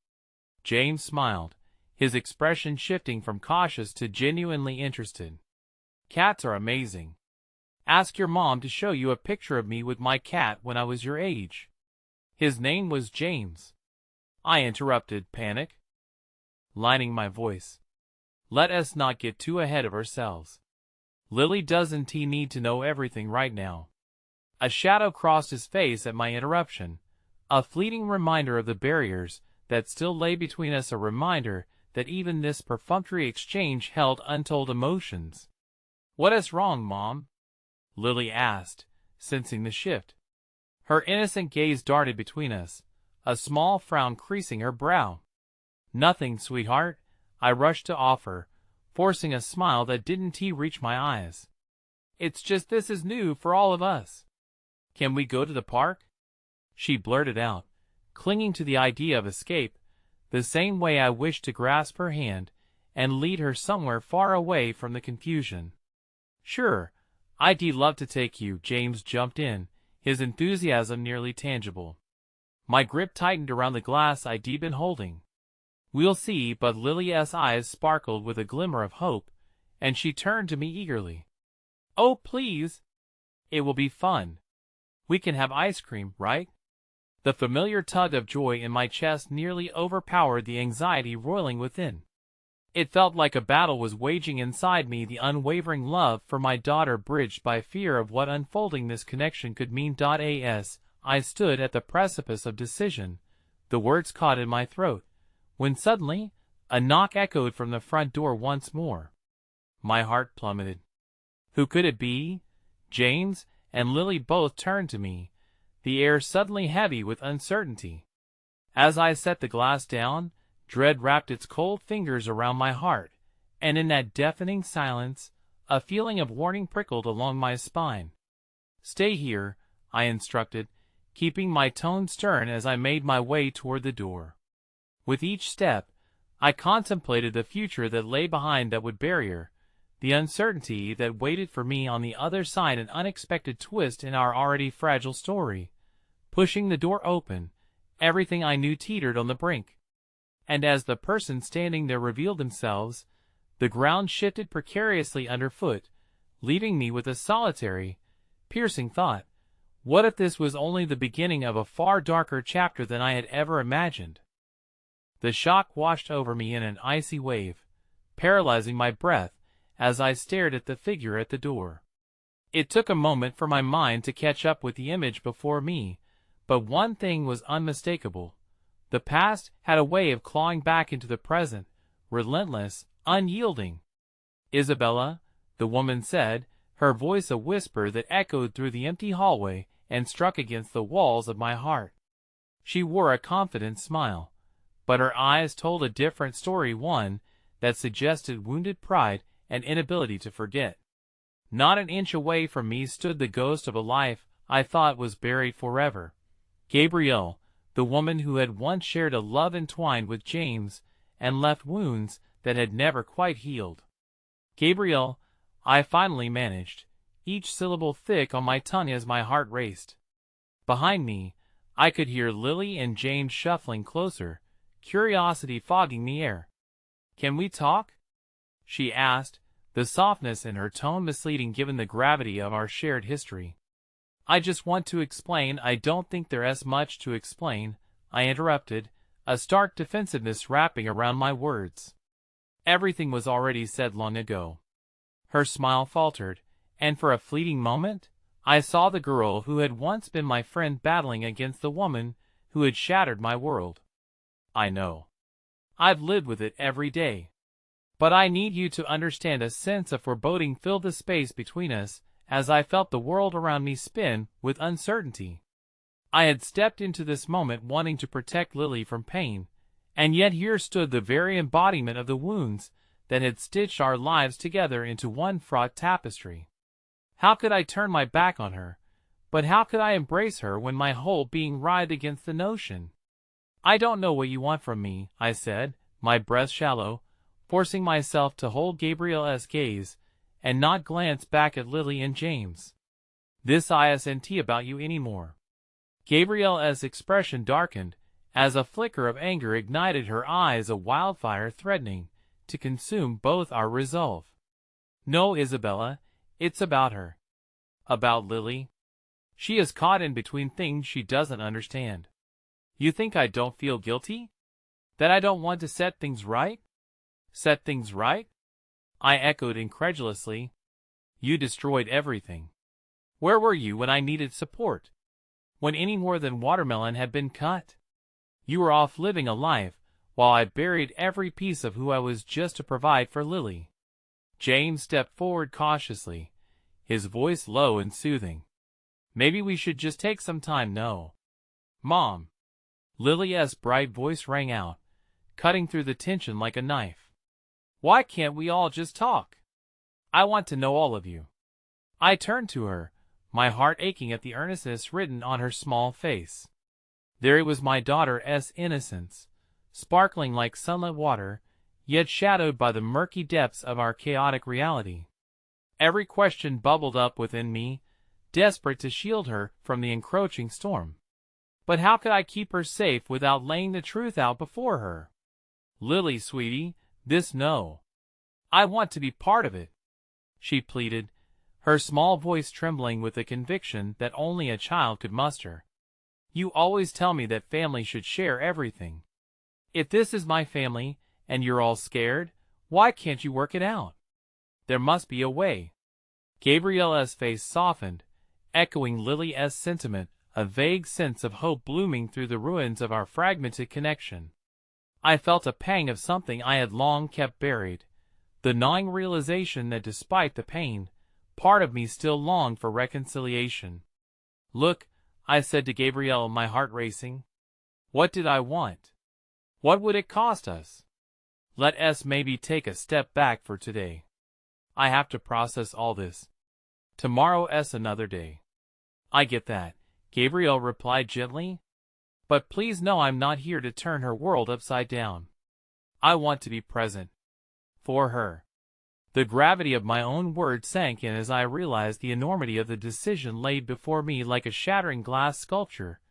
James smiled, his expression shifting from cautious to genuinely interested. "Cats are amazing. Ask your mom to show you a picture of me with my cat when I was your age." "His name was James," I interrupted, panic lining my voice. "Let us not get too ahead of ourselves. Lily doesn't need to know everything right now." A shadow crossed his face at my interruption, a fleeting reminder of the barriers that still lay between us, a reminder that even this perfunctory exchange held untold emotions. "What is wrong, Mom?" Lily asked, sensing the shift. Her innocent gaze darted between us, a small frown creasing her brow. "Nothing, sweetheart," I rushed to offer, forcing a smile that didn't reach my eyes. "It's just this is new for all of us. Can we go to the park?" she blurted out, clinging to the idea of escape, the same way I wished to grasp her hand and lead her somewhere far away from the confusion. "Sure, I'd love to take you," James jumped in, his enthusiasm nearly tangible. My grip tightened around the glass I'd been holding. "We'll see," but Lily's eyes sparkled with a glimmer of hope, and she turned to me eagerly. "Oh, please! It will be fun. We can have ice cream, right?" The familiar tug of joy in my chest nearly overpowered the anxiety roiling within. It felt like a battle was waging inside me, the unwavering love for my daughter bridged by fear of what unfolding this connection could mean. As I stood at the precipice of decision, the words caught in my throat, when suddenly a knock echoed from the front door once more. My heart plummeted. Who could it be? James and Lily both turned to me, the air suddenly heavy with uncertainty. As I set the glass down, dread wrapped its cold fingers around my heart, and in that deafening silence, a feeling of warning prickled along my spine. "Stay here," I instructed, keeping my tone stern as I made my way toward the door. With each step, I contemplated the future that lay behind, that would barrier, the uncertainty that waited for me on the other side, an unexpected twist in our already fragile story. Pushing the door open, everything I knew teetered on the brink. And as the person standing there revealed themselves, the ground shifted precariously underfoot, leaving me with a solitary, piercing thought. What if this was only the beginning of a far darker chapter than I had ever imagined? The shock washed over me in an icy wave, paralyzing my breath as I stared at the figure at the door. It took a moment for my mind to catch up with the image before me, but one thing was unmistakable. The past had a way of clawing back into the present, relentless, unyielding. Isabella, the woman said, her voice a whisper that echoed through the empty hallway and struck against the walls of my heart. She wore a confident smile, but her eyes told a different story, one that suggested wounded pride and inability to forget. Not an inch away from me stood the ghost of a life I thought was buried forever. Gabrielle, the woman who had once shared a love entwined with James and left wounds that had never quite healed. Gabrielle, I finally managed, each syllable thick on my tongue as my heart raced. Behind me, I could hear Lily and James shuffling closer, curiosity fogging the air. "Can we talk?" she asked, the softness in her tone misleading given the gravity of our shared history. "I just want to explain." "I don't think there's much to explain," I interrupted, a stark defensiveness wrapping around my words. "Everything was already said long ago." Her smile faltered, and for a fleeting moment, I saw the girl who had once been my friend battling against the woman who had shattered my world. "I know. I've lived with it every day. But I need you to understand." A sense of foreboding filled the space between us as I felt the world around me spin with uncertainty. I had stepped into this moment wanting to protect Lily from pain, and yet here stood the very embodiment of the wounds that had stitched our lives together into one fraught tapestry. How could I turn my back on her? But how could I embrace her when my whole being writhed against the notion? "I don't know what you want from me," I said, my breath shallow, forcing myself to hold Gabrielle's gaze and not glance back at Lily and James. "This isn't about you anymore." Gabrielle's expression darkened as a flicker of anger ignited her eyes, a wildfire threatening to consume both our resolve. "No, Isabella, it's about her. About Lily. She is caught in between things she doesn't understand." "You think I don't feel guilty? That I don't want to set things right?" "Set things right?" I echoed incredulously. "You destroyed everything. Where were you when I needed support? When any more than watermelon had been cut? You were off living a life, while I buried every piece of who I was just to provide for Lily." James stepped forward cautiously, his voice low and soothing. "Maybe we should just take some time." "No, Mom." Lily's bright voice rang out, cutting through the tension like a knife. "Why can't we all just talk? I want to know all of you." I turned to her, my heart aching at the earnestness written on her small face. There it was, my daughter's innocence, sparkling like sunlit water, yet shadowed by the murky depths of our chaotic reality. Every question bubbled up within me, desperate to shield her from the encroaching storm. But how could I keep her safe without laying the truth out before her? "Lily, sweetie, no. I want to be part of it," she pleaded, her small voice trembling with the conviction that only a child could muster. "You always tell me that family should share everything. If this is my family, and you're all scared, why can't you work it out? There must be a way." Gabrielle's face softened, echoing Lily's sentiment, a vague sense of hope blooming through the ruins of our fragmented connection. I felt a pang of something I had long kept buried, the gnawing realization that despite the pain, part of me still longed for reconciliation. "Look," I said to Gabrielle, my heart racing. What did I want? What would it cost us? Let us maybe take a step back for today. I have to process all this. Tomorrow's another day. "I get that," Gabrielle replied gently. "But please know I'm not here to turn her world upside down. I want to be present. For her." The gravity of my own words sank in as I realized the enormity of the decision laid before me like a shattering glass sculpture,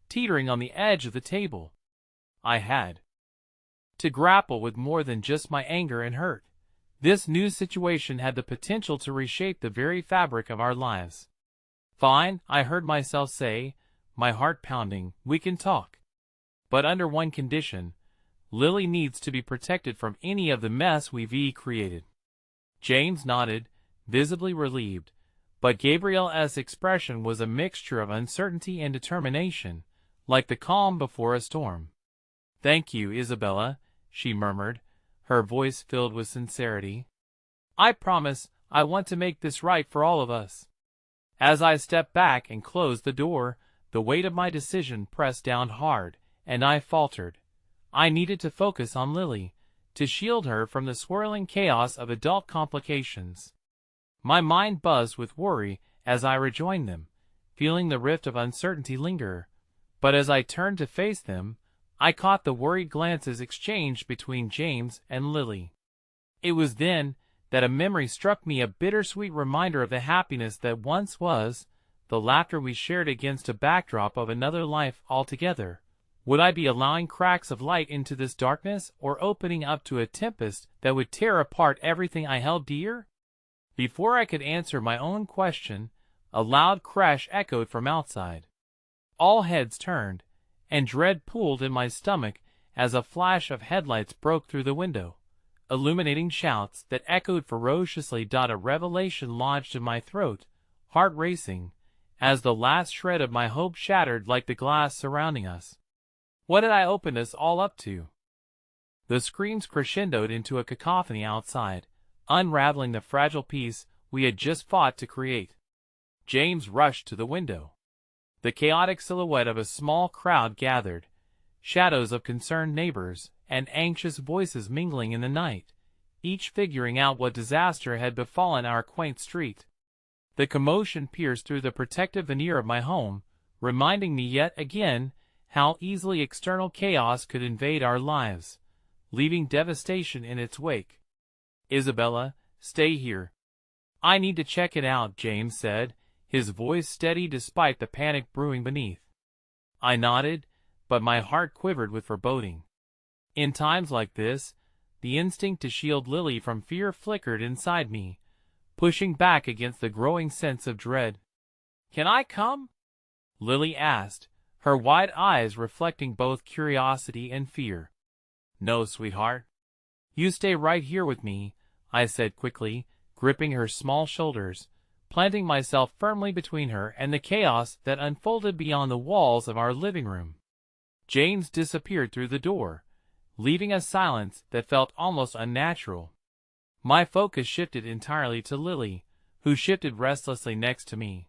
teetering on the edge of the table. I had to grapple with more than just my anger and hurt. This new situation had the potential to reshape the very fabric of our lives. "Fine," I heard myself say, my heart pounding, "we can talk. But under one condition. Lily needs to be protected from any of the mess we've created." James nodded, visibly relieved, but Gabrielle's expression was a mixture of uncertainty and determination, like the calm before a storm. "Thank you, Isabella," she murmured, her voice filled with sincerity. I promise I want to make this right for all of us. As I stepped back and closed the door, the weight of my decision pressed down hard, and I faltered. I needed to focus on Lily, to shield her from the swirling chaos of adult complications. My mind buzzed with worry as I rejoined them, feeling the rift of uncertainty linger. But as I turned to face them, I caught the worried glances exchanged between James and Lily. It was then that a memory struck me, a bittersweet reminder of the happiness that once was, the laughter we shared against a backdrop of another life altogether. Would I be allowing cracks of light into this darkness, or opening up to a tempest that would tear apart everything I held dear? Before I could answer my own question, a loud crash echoed from outside. All heads turned, and dread pooled in my stomach as a flash of headlights broke through the window, illuminating shouts that echoed ferociously. A revelation lodged in my throat, heart racing, as the last shred of my hope shattered like the glass surrounding us. What had I opened us all up to? The screams crescendoed into a cacophony outside, unraveling the fragile peace we had just fought to create. James rushed to the window. The chaotic silhouette of a small crowd gathered, shadows of concerned neighbors and anxious voices mingling in the night, each figuring out what disaster had befallen our quaint street. The commotion pierced through the protective veneer of my home, reminding me yet again how easily external chaos could invade our lives, leaving devastation in its wake. "Isabella, stay here. I need to check it out," James said, his voice steady despite the panic brewing beneath. I nodded, but my heart quivered with foreboding. In times like this, the instinct to shield Lily from fear flickered inside me, pushing back against the growing sense of dread. "Can I come?" Lily asked, her wide eyes reflecting both curiosity and fear. "No, sweetheart. You stay right here with me," I said quickly, gripping her small shoulders, planting myself firmly between her and the chaos that unfolded beyond the walls of our living room. James disappeared through the door, leaving a silence that felt almost unnatural. My focus shifted entirely to Lily, who shifted restlessly next to me.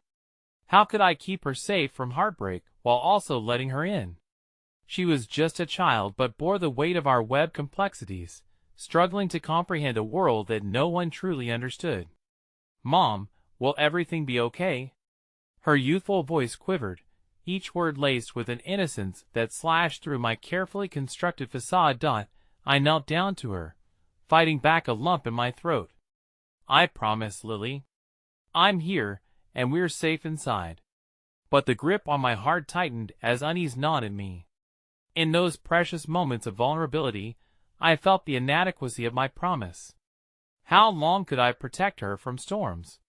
How could I keep her safe from heartbreak while also letting her in? She was just a child but bore the weight of our web complexities, struggling to comprehend a world that no one truly understood. "Mom, will everything be okay?" Her youthful voice quivered, each word laced with an innocence that slashed through my carefully constructed facade. I knelt down to her, fighting back a lump in my throat. "I promise, Lily. I'm here, and we're safe inside." But the grip on my heart tightened as unease gnawed at me. In those precious moments of vulnerability, I felt the inadequacy of my promise. How long could I protect her from storms?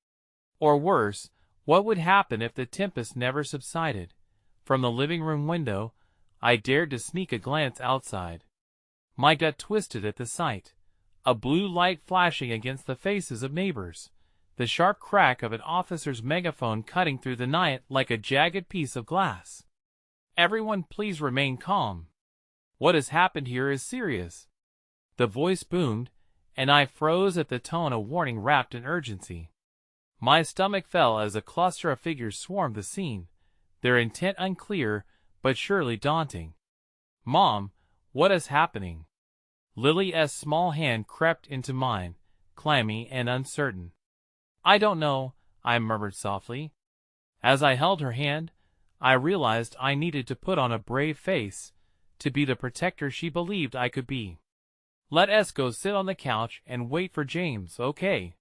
Or worse, what would happen if the tempest never subsided? From the living room window, I dared to sneak a glance outside. My gut twisted at the sight. A blue light flashing against the faces of neighbors, the sharp crack of an officer's megaphone cutting through the night like a jagged piece of glass. "Everyone please remain calm. What has happened here is serious." The voice boomed, and I froze at the tone, a warning wrapped in urgency. My stomach fell as a cluster of figures swarmed the scene, their intent unclear but surely daunting. "Mom, what is happening?" Lily's small hand crept into mine, clammy and uncertain. "I don't know," I murmured softly. As I held her hand, I realized I needed to put on a brave face, to be the protector she believed I could be. "Let us go sit on the couch and wait for James, okay?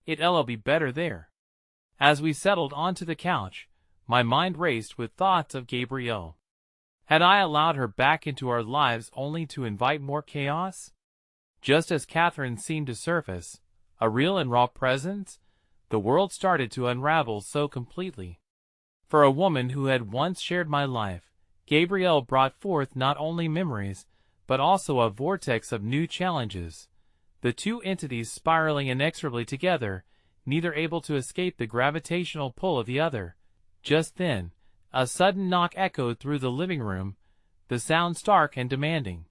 It'll be better there." As we settled onto the couch, my mind raced with thoughts of Gabrielle. Had I allowed her back into our lives only to invite more chaos? Just as Catherine seemed to surface, a real and raw presence, the world started to unravel so completely. For a woman who had once shared my life, Gabrielle brought forth not only memories, but also a vortex of new challenges, the two entities spiraling inexorably together, neither able to escape the gravitational pull of the other. Just then, a sudden knock echoed through the living room, the sound stark and demanding.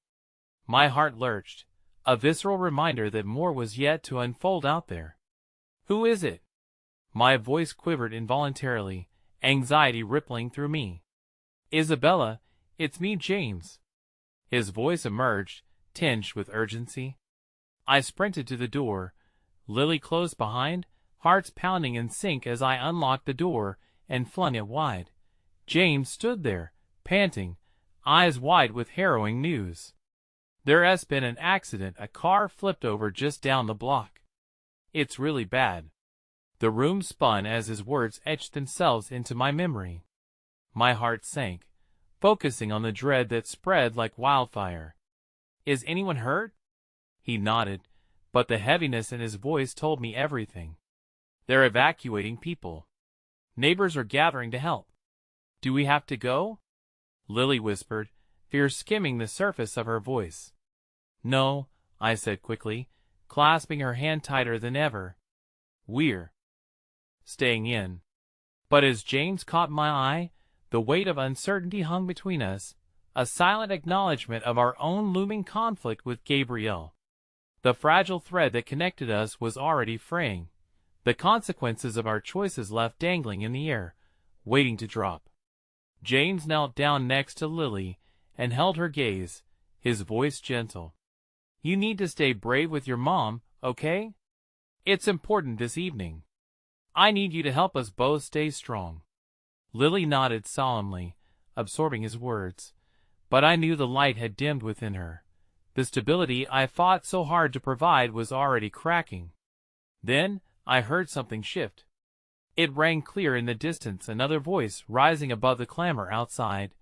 My heart lurched. a visceral reminder that more was yet to unfold out there. "Who is it?" My voice quivered involuntarily, anxiety rippling through me. "Isabella, it's me, James." His voice emerged, tinged with urgency. I sprinted to the door, Lily close behind, hearts pounding in sync as I unlocked the door and flung it wide. James stood there, panting, eyes wide with harrowing news. "There has been an accident. A car flipped over just down the block. It's really bad." The room spun as his words etched themselves into my memory. My heart sank, focusing on the dread that spread like wildfire. "Is anyone hurt?" He nodded, but the heaviness in his voice told me everything. "They're evacuating people. Neighbors are gathering to help." "Do we have to go?" Lily whispered, fear skimming the surface of her voice. "No," I said quickly, clasping her hand tighter than ever. "We're staying in." But as James caught my eye, the weight of uncertainty hung between us, a silent acknowledgement of our own looming conflict with Gabrielle. The fragile thread that connected us was already fraying, the consequences of our choices left dangling in the air, waiting to drop. James knelt down next to Lily and held her gaze, his voice gentle. "You need to stay brave with your mom, okay? It's important this evening. I need you to help us both stay strong." Lily nodded solemnly, absorbing his words, but I knew the light had dimmed within her. The stability I fought so hard to provide was already cracking. Then I heard something shift. It rang clear in the distance, another voice rising above the clamor outside,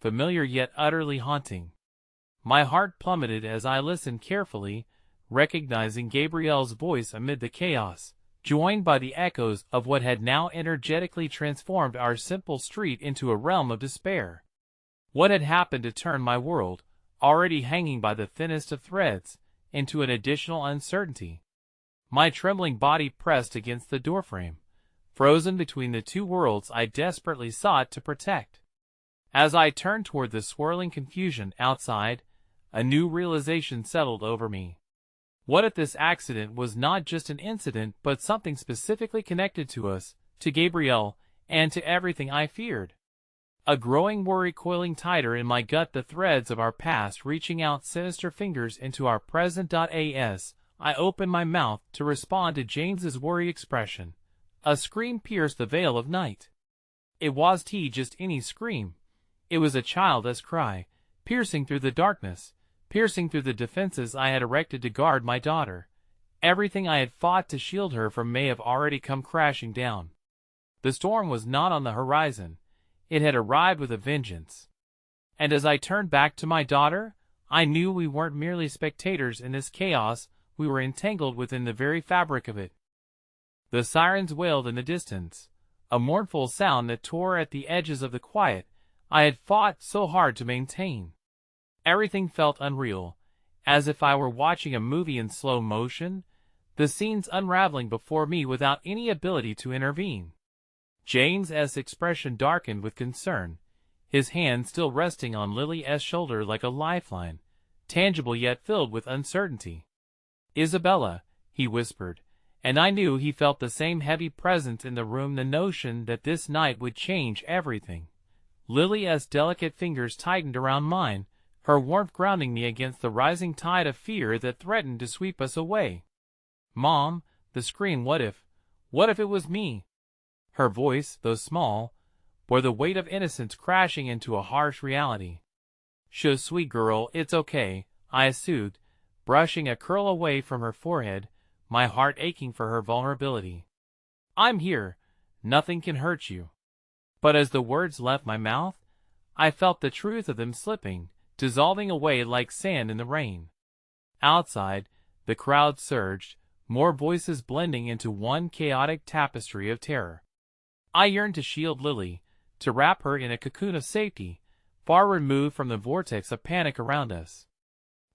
familiar yet utterly haunting. My heart plummeted as I listened carefully, recognizing Gabrielle's voice amid the chaos, joined by the echoes of what had now energetically transformed our simple street into a realm of despair. What had happened to turn my world, already hanging by the thinnest of threads, into an additional uncertainty? My trembling body pressed against the doorframe, frozen between the two worlds I desperately sought to protect. As I turned toward the swirling confusion outside, a new realization settled over me. What if this accident was not just an incident but something specifically connected to us, to Gabrielle, and to everything I feared? A growing worry coiling tighter in my gut, the threads of our past reaching out sinister fingers into our present. As I opened my mouth to respond to James's worry expression, a scream pierced the veil of night. It wasn't just any scream. It was a child's cry, piercing through the darkness, piercing through the defenses I had erected to guard my daughter. Everything I had fought to shield her from may have already come crashing down. The storm was not on the horizon. It had arrived with a vengeance. And as I turned back to my daughter, I knew we weren't merely spectators in this chaos, we were entangled within the very fabric of it. The sirens wailed in the distance, a mournful sound that tore at the edges of the quiet I had fought so hard to maintain. Everything felt unreal, as if I were watching a movie in slow motion, the scenes unraveling before me without any ability to intervene. James's expression darkened with concern, his hand still resting on Lily's shoulder like a lifeline, tangible yet filled with uncertainty. "Isabella," he whispered, and I knew he felt the same heavy presence in the room, the notion that this night would change everything. Lily's delicate fingers tightened around mine, her warmth grounding me against the rising tide of fear that threatened to sweep us away. "Mom," the scream, what if it was me?" Her voice, though small, bore the weight of innocence crashing into a harsh reality. "Shush, sweet girl, it's okay," I soothed, brushing a curl away from her forehead, my heart aching for her vulnerability. "I'm here. Nothing can hurt you." But as the words left my mouth, I felt the truth of them slipping, dissolving away like sand in the rain. Outside, the crowd surged, more voices blending into one chaotic tapestry of terror. I yearned to shield Lily, to wrap her in a cocoon of safety, far removed from the vortex of panic around us.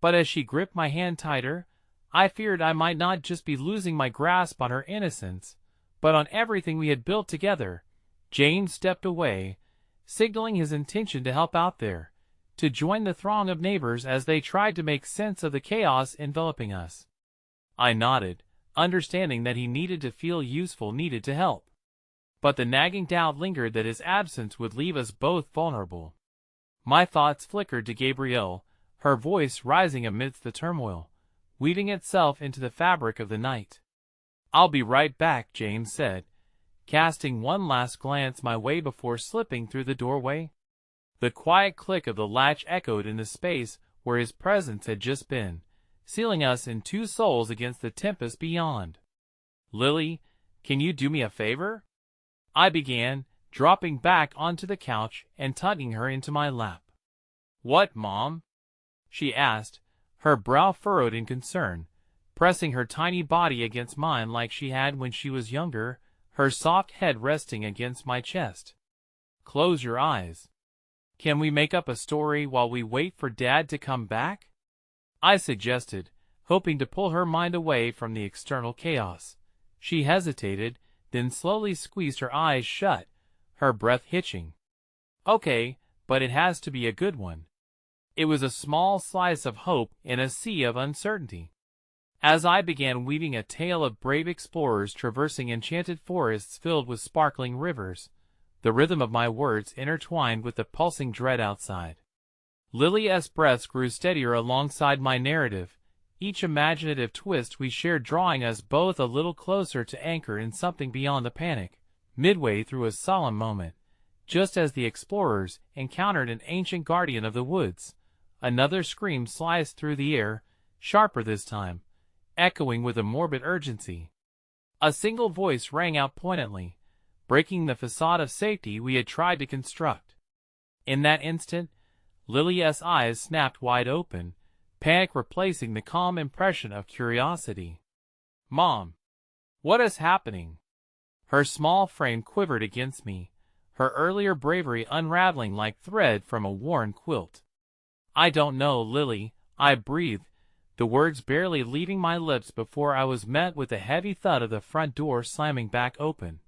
But as she gripped my hand tighter, I feared I might not just be losing my grasp on her innocence, but on everything we had built together. James stepped away, signaling his intention to help out there, to join the throng of neighbors as they tried to make sense of the chaos enveloping us. I nodded, understanding that he needed to feel useful, needed to help. But the nagging doubt lingered that his absence would leave us both vulnerable. My thoughts flickered to Gabrielle, her voice rising amidst the turmoil, weaving itself into the fabric of the night. "I'll be right back," James said, casting one last glance my way before slipping through the doorway. The quiet click of the latch echoed in the space where his presence had just been, sealing us in two souls against the tempest beyond. "Lily, can you do me a favor?" I began, dropping back onto the couch and tugging her into my lap. "What, Mom?" she asked, her brow furrowed in concern, pressing her tiny body against mine like she had when she was younger, her soft head resting against my chest. "Close your eyes. Can we make up a story while we wait for Dad to come back?" I suggested, hoping to pull her mind away from the external chaos. She hesitated, then slowly squeezed her eyes shut, her breath hitching. "Okay, but it has to be a good one." It was a small slice of hope in a sea of uncertainty. As I began weaving a tale of brave explorers traversing enchanted forests filled with sparkling rivers, the rhythm of my words intertwined with the pulsing dread outside. Lily's breaths grew steadier alongside my narrative, each imaginative twist we shared drawing us both a little closer to anchor in something beyond the panic. Midway through a solemn moment, just as the explorers encountered an ancient guardian of the woods, another scream sliced through the air, sharper this time, echoing with a morbid urgency. A single voice rang out poignantly, breaking the facade of safety we had tried to construct. In that instant, Lily's eyes snapped wide open, panic replacing the calm impression of curiosity. "Mom, what is happening?" Her small frame quivered against me, her earlier bravery unraveling like thread from a worn quilt. "I don't know, Lily," I breathed, the words barely leaving my lips before I was met with the heavy thud of the front door slamming back open.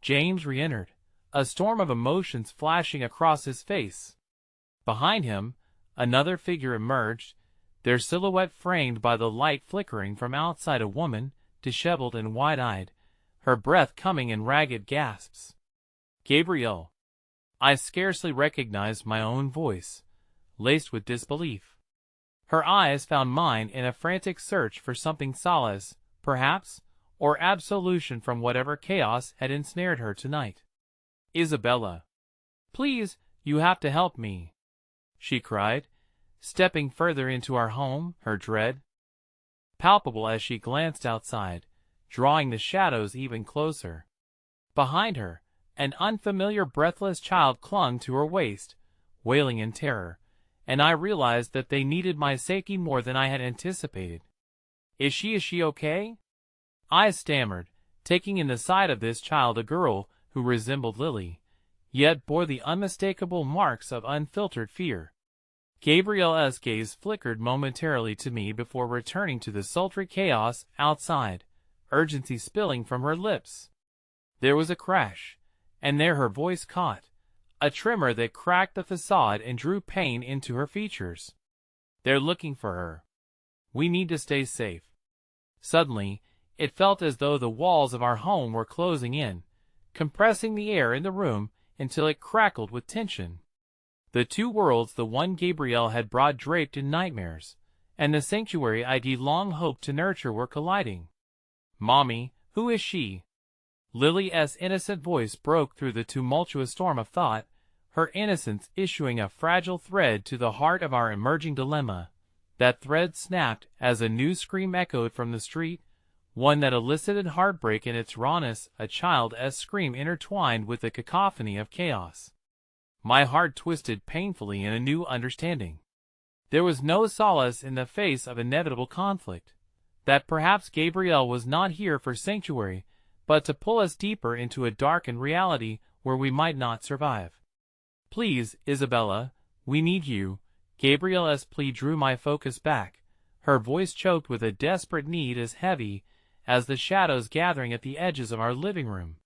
James re-entered, a storm of emotions flashing across his face. Behind him, another figure emerged, their silhouette framed by the light flickering from outside. A woman, disheveled and wide-eyed, her breath coming in ragged gasps. "Gabrielle." I scarcely recognized my own voice, laced with disbelief. Her eyes found mine in a frantic search for something solace, perhaps, or absolution from whatever chaos had ensnared her tonight. "Isabella. Please, you have to help me," she cried, stepping further into our home, her dread palpable as she glanced outside, drawing the shadows even closer. Behind her, an unfamiliar breathless child clung to her waist, wailing in terror, and I realized that they needed my safety more than I had anticipated. Is she okay?" I stammered, taking in the sight of this child, a girl who resembled Lily, yet bore the unmistakable marks of unfiltered fear. Gabrielle's gaze flickered momentarily to me before returning to the sultry chaos outside, urgency spilling from her lips. There was a crash, and there her voice caught, a tremor that cracked the facade and drew pain into her features. "They're looking for her. We need to stay safe." Suddenly, it felt as though the walls of our home were closing in, compressing the air in the room until it crackled with tension. The two worlds, the one Gabrielle had brought draped in nightmares, and the sanctuary I'd long hoped to nurture, were colliding. "Mommy, who is she?" Lily's innocent voice broke through the tumultuous storm of thought, her innocence issuing a fragile thread to the heart of our emerging dilemma. That thread snapped as a new scream echoed from the street, one that elicited heartbreak in its rawness, a child's scream intertwined with the cacophony of chaos. My heart twisted painfully in a new understanding. There was no solace in the face of inevitable conflict. That perhaps Gabrielle was not here for sanctuary, but to pull us deeper into a darkened reality where we might not survive. "Please, Isabella, we need you." Gabrielle's plea drew my focus back, her voice choked with a desperate need as heavy as the shadows gathering at the edges of our living room.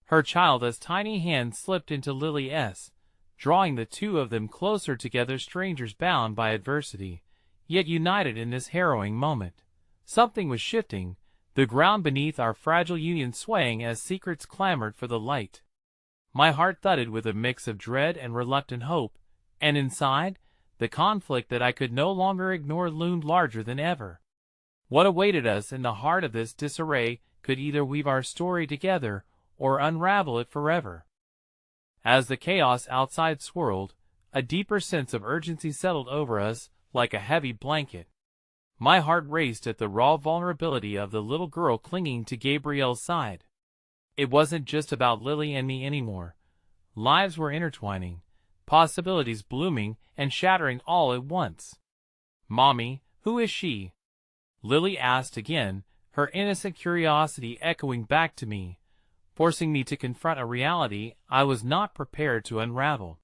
Her child's tiny hand slipped into Lily's, drawing the two of them closer together, strangers bound by adversity, yet united in this harrowing moment. Something was shifting, the ground beneath our fragile union swaying as secrets clamored for the light. My heart thudded with a mix of dread and reluctant hope, and inside, the conflict that I could no longer ignore loomed larger than ever. What awaited us in the heart of this disarray could either weave our story together or unravel it forever. As the chaos outside swirled, a deeper sense of urgency settled over us like a heavy blanket. My heart raced at the raw vulnerability of the little girl clinging to Gabrielle's side. It wasn't just about Lily and me anymore. Lives were intertwining, possibilities blooming and shattering all at once. "Mommy, who is she?" Lily asked again, her innocent curiosity echoing back to me, forcing me to confront a reality I was not prepared to unravel.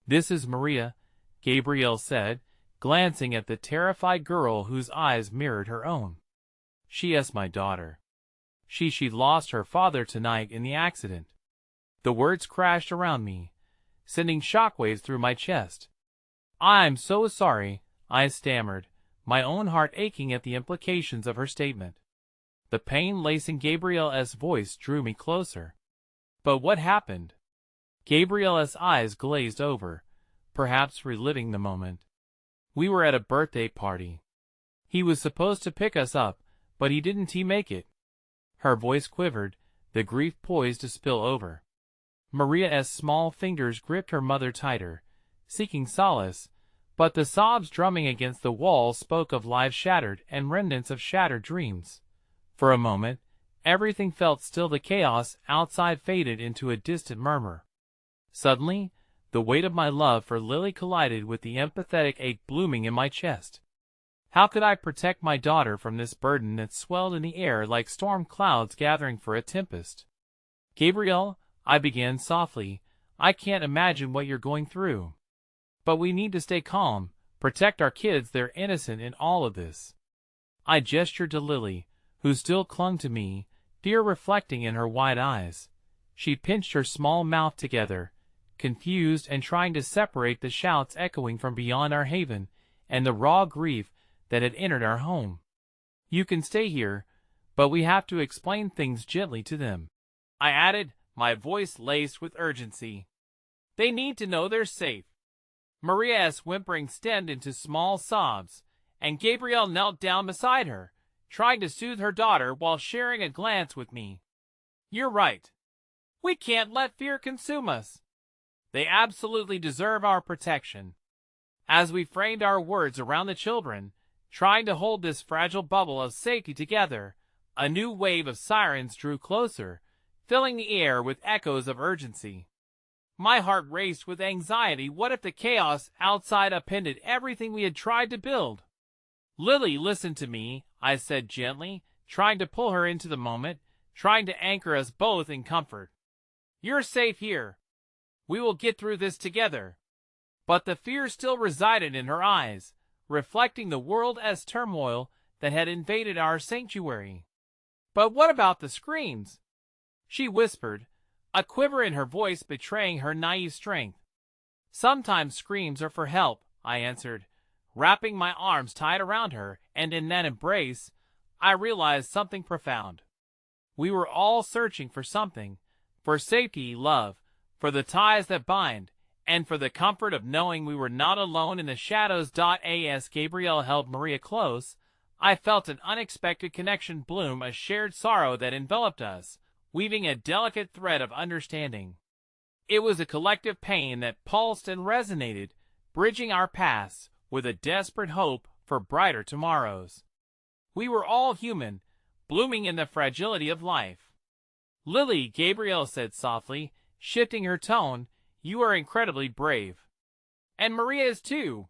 "This is Maria," Gabrielle said, glancing at the terrified girl whose eyes mirrored her own. "She is my daughter. She lost her father tonight in the accident." The words crashed around me, sending shockwaves through my chest. "I'm so sorry," I stammered, my own heart aching at the implications of her statement. The pain lacing Gabrielle's voice drew me closer. "But what happened?" Gabrielle's eyes glazed over, perhaps reliving the moment. "We were at a birthday party. He was supposed to pick us up, but he didn't make it." Her voice quivered, the grief poised to spill over. Maria's small fingers gripped her mother tighter, seeking solace, but the sobs drumming against the wall spoke of lives shattered and remnants of shattered dreams. For a moment, everything felt still. The chaos outside faded into a distant murmur. Suddenly, the weight of my love for Lily collided with the empathetic ache blooming in my chest. How could I protect my daughter from this burden that swelled in the air like storm clouds gathering for a tempest? "Gabrielle," I began softly, "I can't imagine what you're going through. But we need to stay calm, protect our kids. They're innocent in all of this." I gestured to Lily, who still clung to me, fear reflecting in her wide eyes. She pinched her small mouth together, confused and trying to separate the shouts echoing from beyond our haven and the raw grief that had entered our home. "You can stay here, but we have to explain things gently to them," I added, my voice laced with urgency. "They need to know they're safe." Maria's whimpering stemmed into small sobs, and Gabrielle knelt down beside her, trying to soothe her daughter while sharing a glance with me. "You're right. We can't let fear consume us. They absolutely deserve our protection." As we framed our words around the children, trying to hold this fragile bubble of safety together, a new wave of sirens drew closer, filling the air with echoes of urgency. My heart raced with anxiety. What if the chaos outside upended everything we had tried to build? "Lily, listen to me," I said gently, trying to pull her into the moment, trying to anchor us both in comfort. "You're safe here. We will get through this together." But the fear still resided in her eyes, reflecting the world's turmoil that had invaded our sanctuary. "But what about the screams?" she whispered, a quiver in her voice betraying her naive strength. "Sometimes screams are for help," I answered, wrapping my arms tight around her, and in that embrace, I realized something profound. We were all searching for something, for safety, love, for the ties that bind, and for the comfort of knowing we were not alone in the shadows. As Gabrielle held Maria close, I felt an unexpected connection bloom, a shared sorrow that enveloped us, weaving a delicate thread of understanding. It was a collective pain that pulsed and resonated, bridging our paths with a desperate hope for brighter tomorrows. We were all human, blooming in the fragility of life. "Lily," Gabrielle said softly, shifting her tone, "you are incredibly brave. And Maria is too.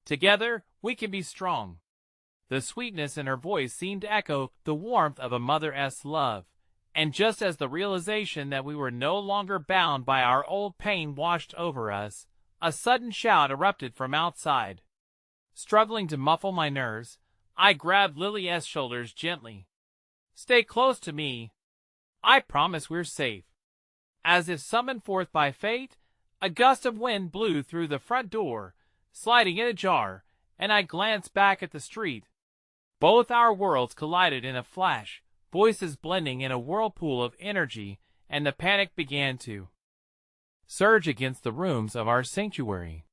Together, we can be strong." The sweetness in her voice seemed to echo the warmth of a mother's love, and just as the realization that we were no longer bound by our old pain washed over us, a sudden shout erupted from outside. Struggling to muffle my nerves, I grabbed Lily's shoulders gently. "Stay close to me. I promise we're safe." As if summoned forth by fate, A gust of wind blew through the front door, sliding it ajar, and I glanced back at the street. Both our worlds collided in a flash, voices blending in a whirlpool of energy, and the panic began to surge against the rooms of our sanctuary.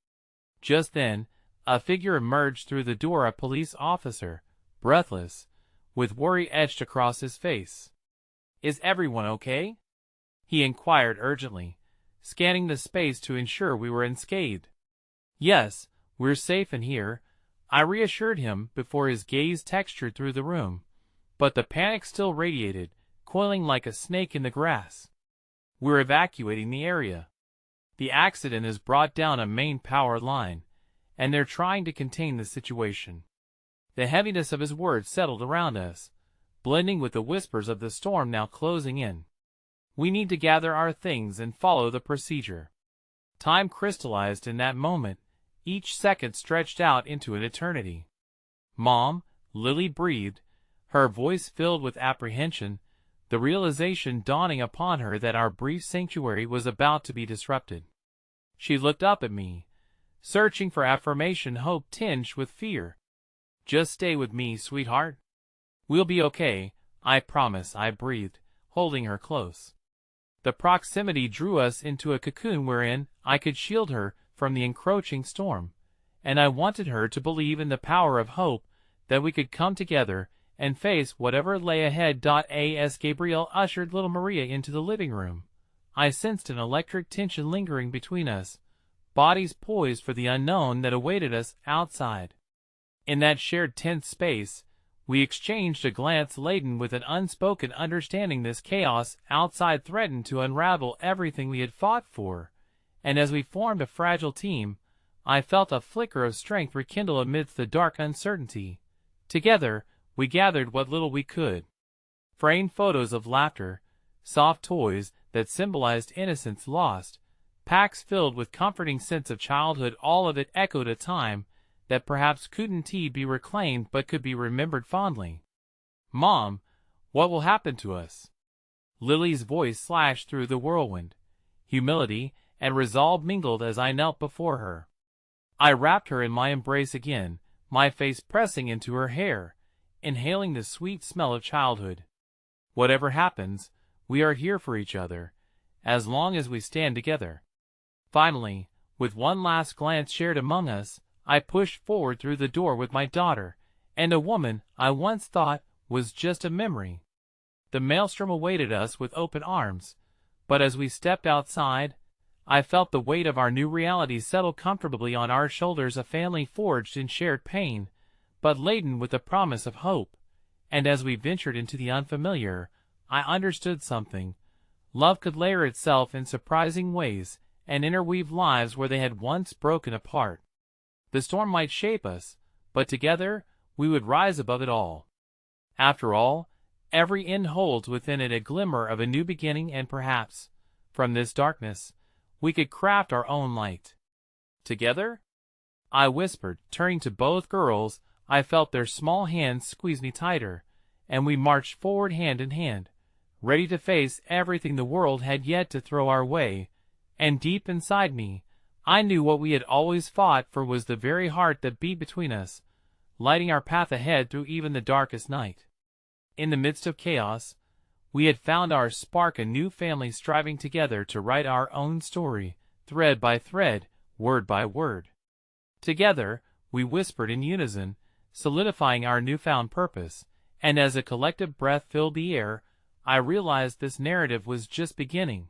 Just then, a figure emerged through the door, a police officer, breathless, with worry etched across his face. "Is everyone okay?" he inquired urgently, scanning the space to ensure we were unscathed. "Yes, we're safe in here," I reassured him before his gaze textured through the room, but the panic still radiated, coiling like a snake in the grass. "We're evacuating the area. The accident has brought down a main power line, and they're trying to contain the situation." The heaviness of his words settled around us, blending with the whispers of the storm now closing in. "We need to gather our things and follow the procedure." Time crystallized in that moment, each second stretched out into an eternity. "Mom," Lily breathed, her voice filled with apprehension, the realization dawning upon her that our brief sanctuary was about to be disrupted. She looked up at me, searching for affirmation, hope tinged with fear. "Just stay with me, sweetheart. We'll be okay, I promise," I breathed, holding her close. The proximity drew us into a cocoon wherein I could shield her from the encroaching storm, and I wanted her to believe in the power of hope, that we could come together and face whatever lay ahead. As Gabriel ushered little Maria into the living room, I sensed an electric tension lingering between us, bodies poised for the unknown that awaited us outside. In that shared tense space, we exchanged a glance laden with an unspoken understanding. This chaos outside threatened to unravel everything we had fought for, and as we formed a fragile team, I felt a flicker of strength rekindle amidst the dark uncertainty. Together, we gathered what little we could. Framed photos of laughter, soft toys that symbolized innocence lost, packs filled with comforting sense of childhood, all of it echoed a time that perhaps couldn't be reclaimed but could be remembered fondly. "Mom, what will happen to us?" Lily's voice slashed through the whirlwind. Humility and resolve mingled as I knelt before her. I wrapped her in my embrace again, my face pressing into her hair, inhaling the sweet smell of childhood. "Whatever happens, we are here for each other, as long as we stand together." Finally, with one last glance shared among us, I pushed forward through the door with my daughter, and a woman I once thought was just a memory. The maelstrom awaited us with open arms, but as we stepped outside, I felt the weight of our new reality settle comfortably on our shoulders, a family forged in shared pain, but laden with the promise of hope. And as we ventured into the unfamiliar, I understood something. Love could layer itself in surprising ways and interweave lives where they had once broken apart. The storm might shape us, but together we would rise above it all. After all, every end holds within it a glimmer of a new beginning, and perhaps, from this darkness, we could craft our own light. "Together?" I whispered, turning to both girls. I felt their small hands squeeze me tighter, and we marched forward hand in hand, ready to face everything the world had yet to throw our way. And deep inside me, I knew what we had always fought for was the very heart that beat between us, lighting our path ahead through even the darkest night. In the midst of chaos, we had found our spark, a new family striving together to write our own story, thread by thread, word by word. Together, we whispered in unison, solidifying our newfound purpose, and as a collective breath filled the air, I realized this narrative was just beginning.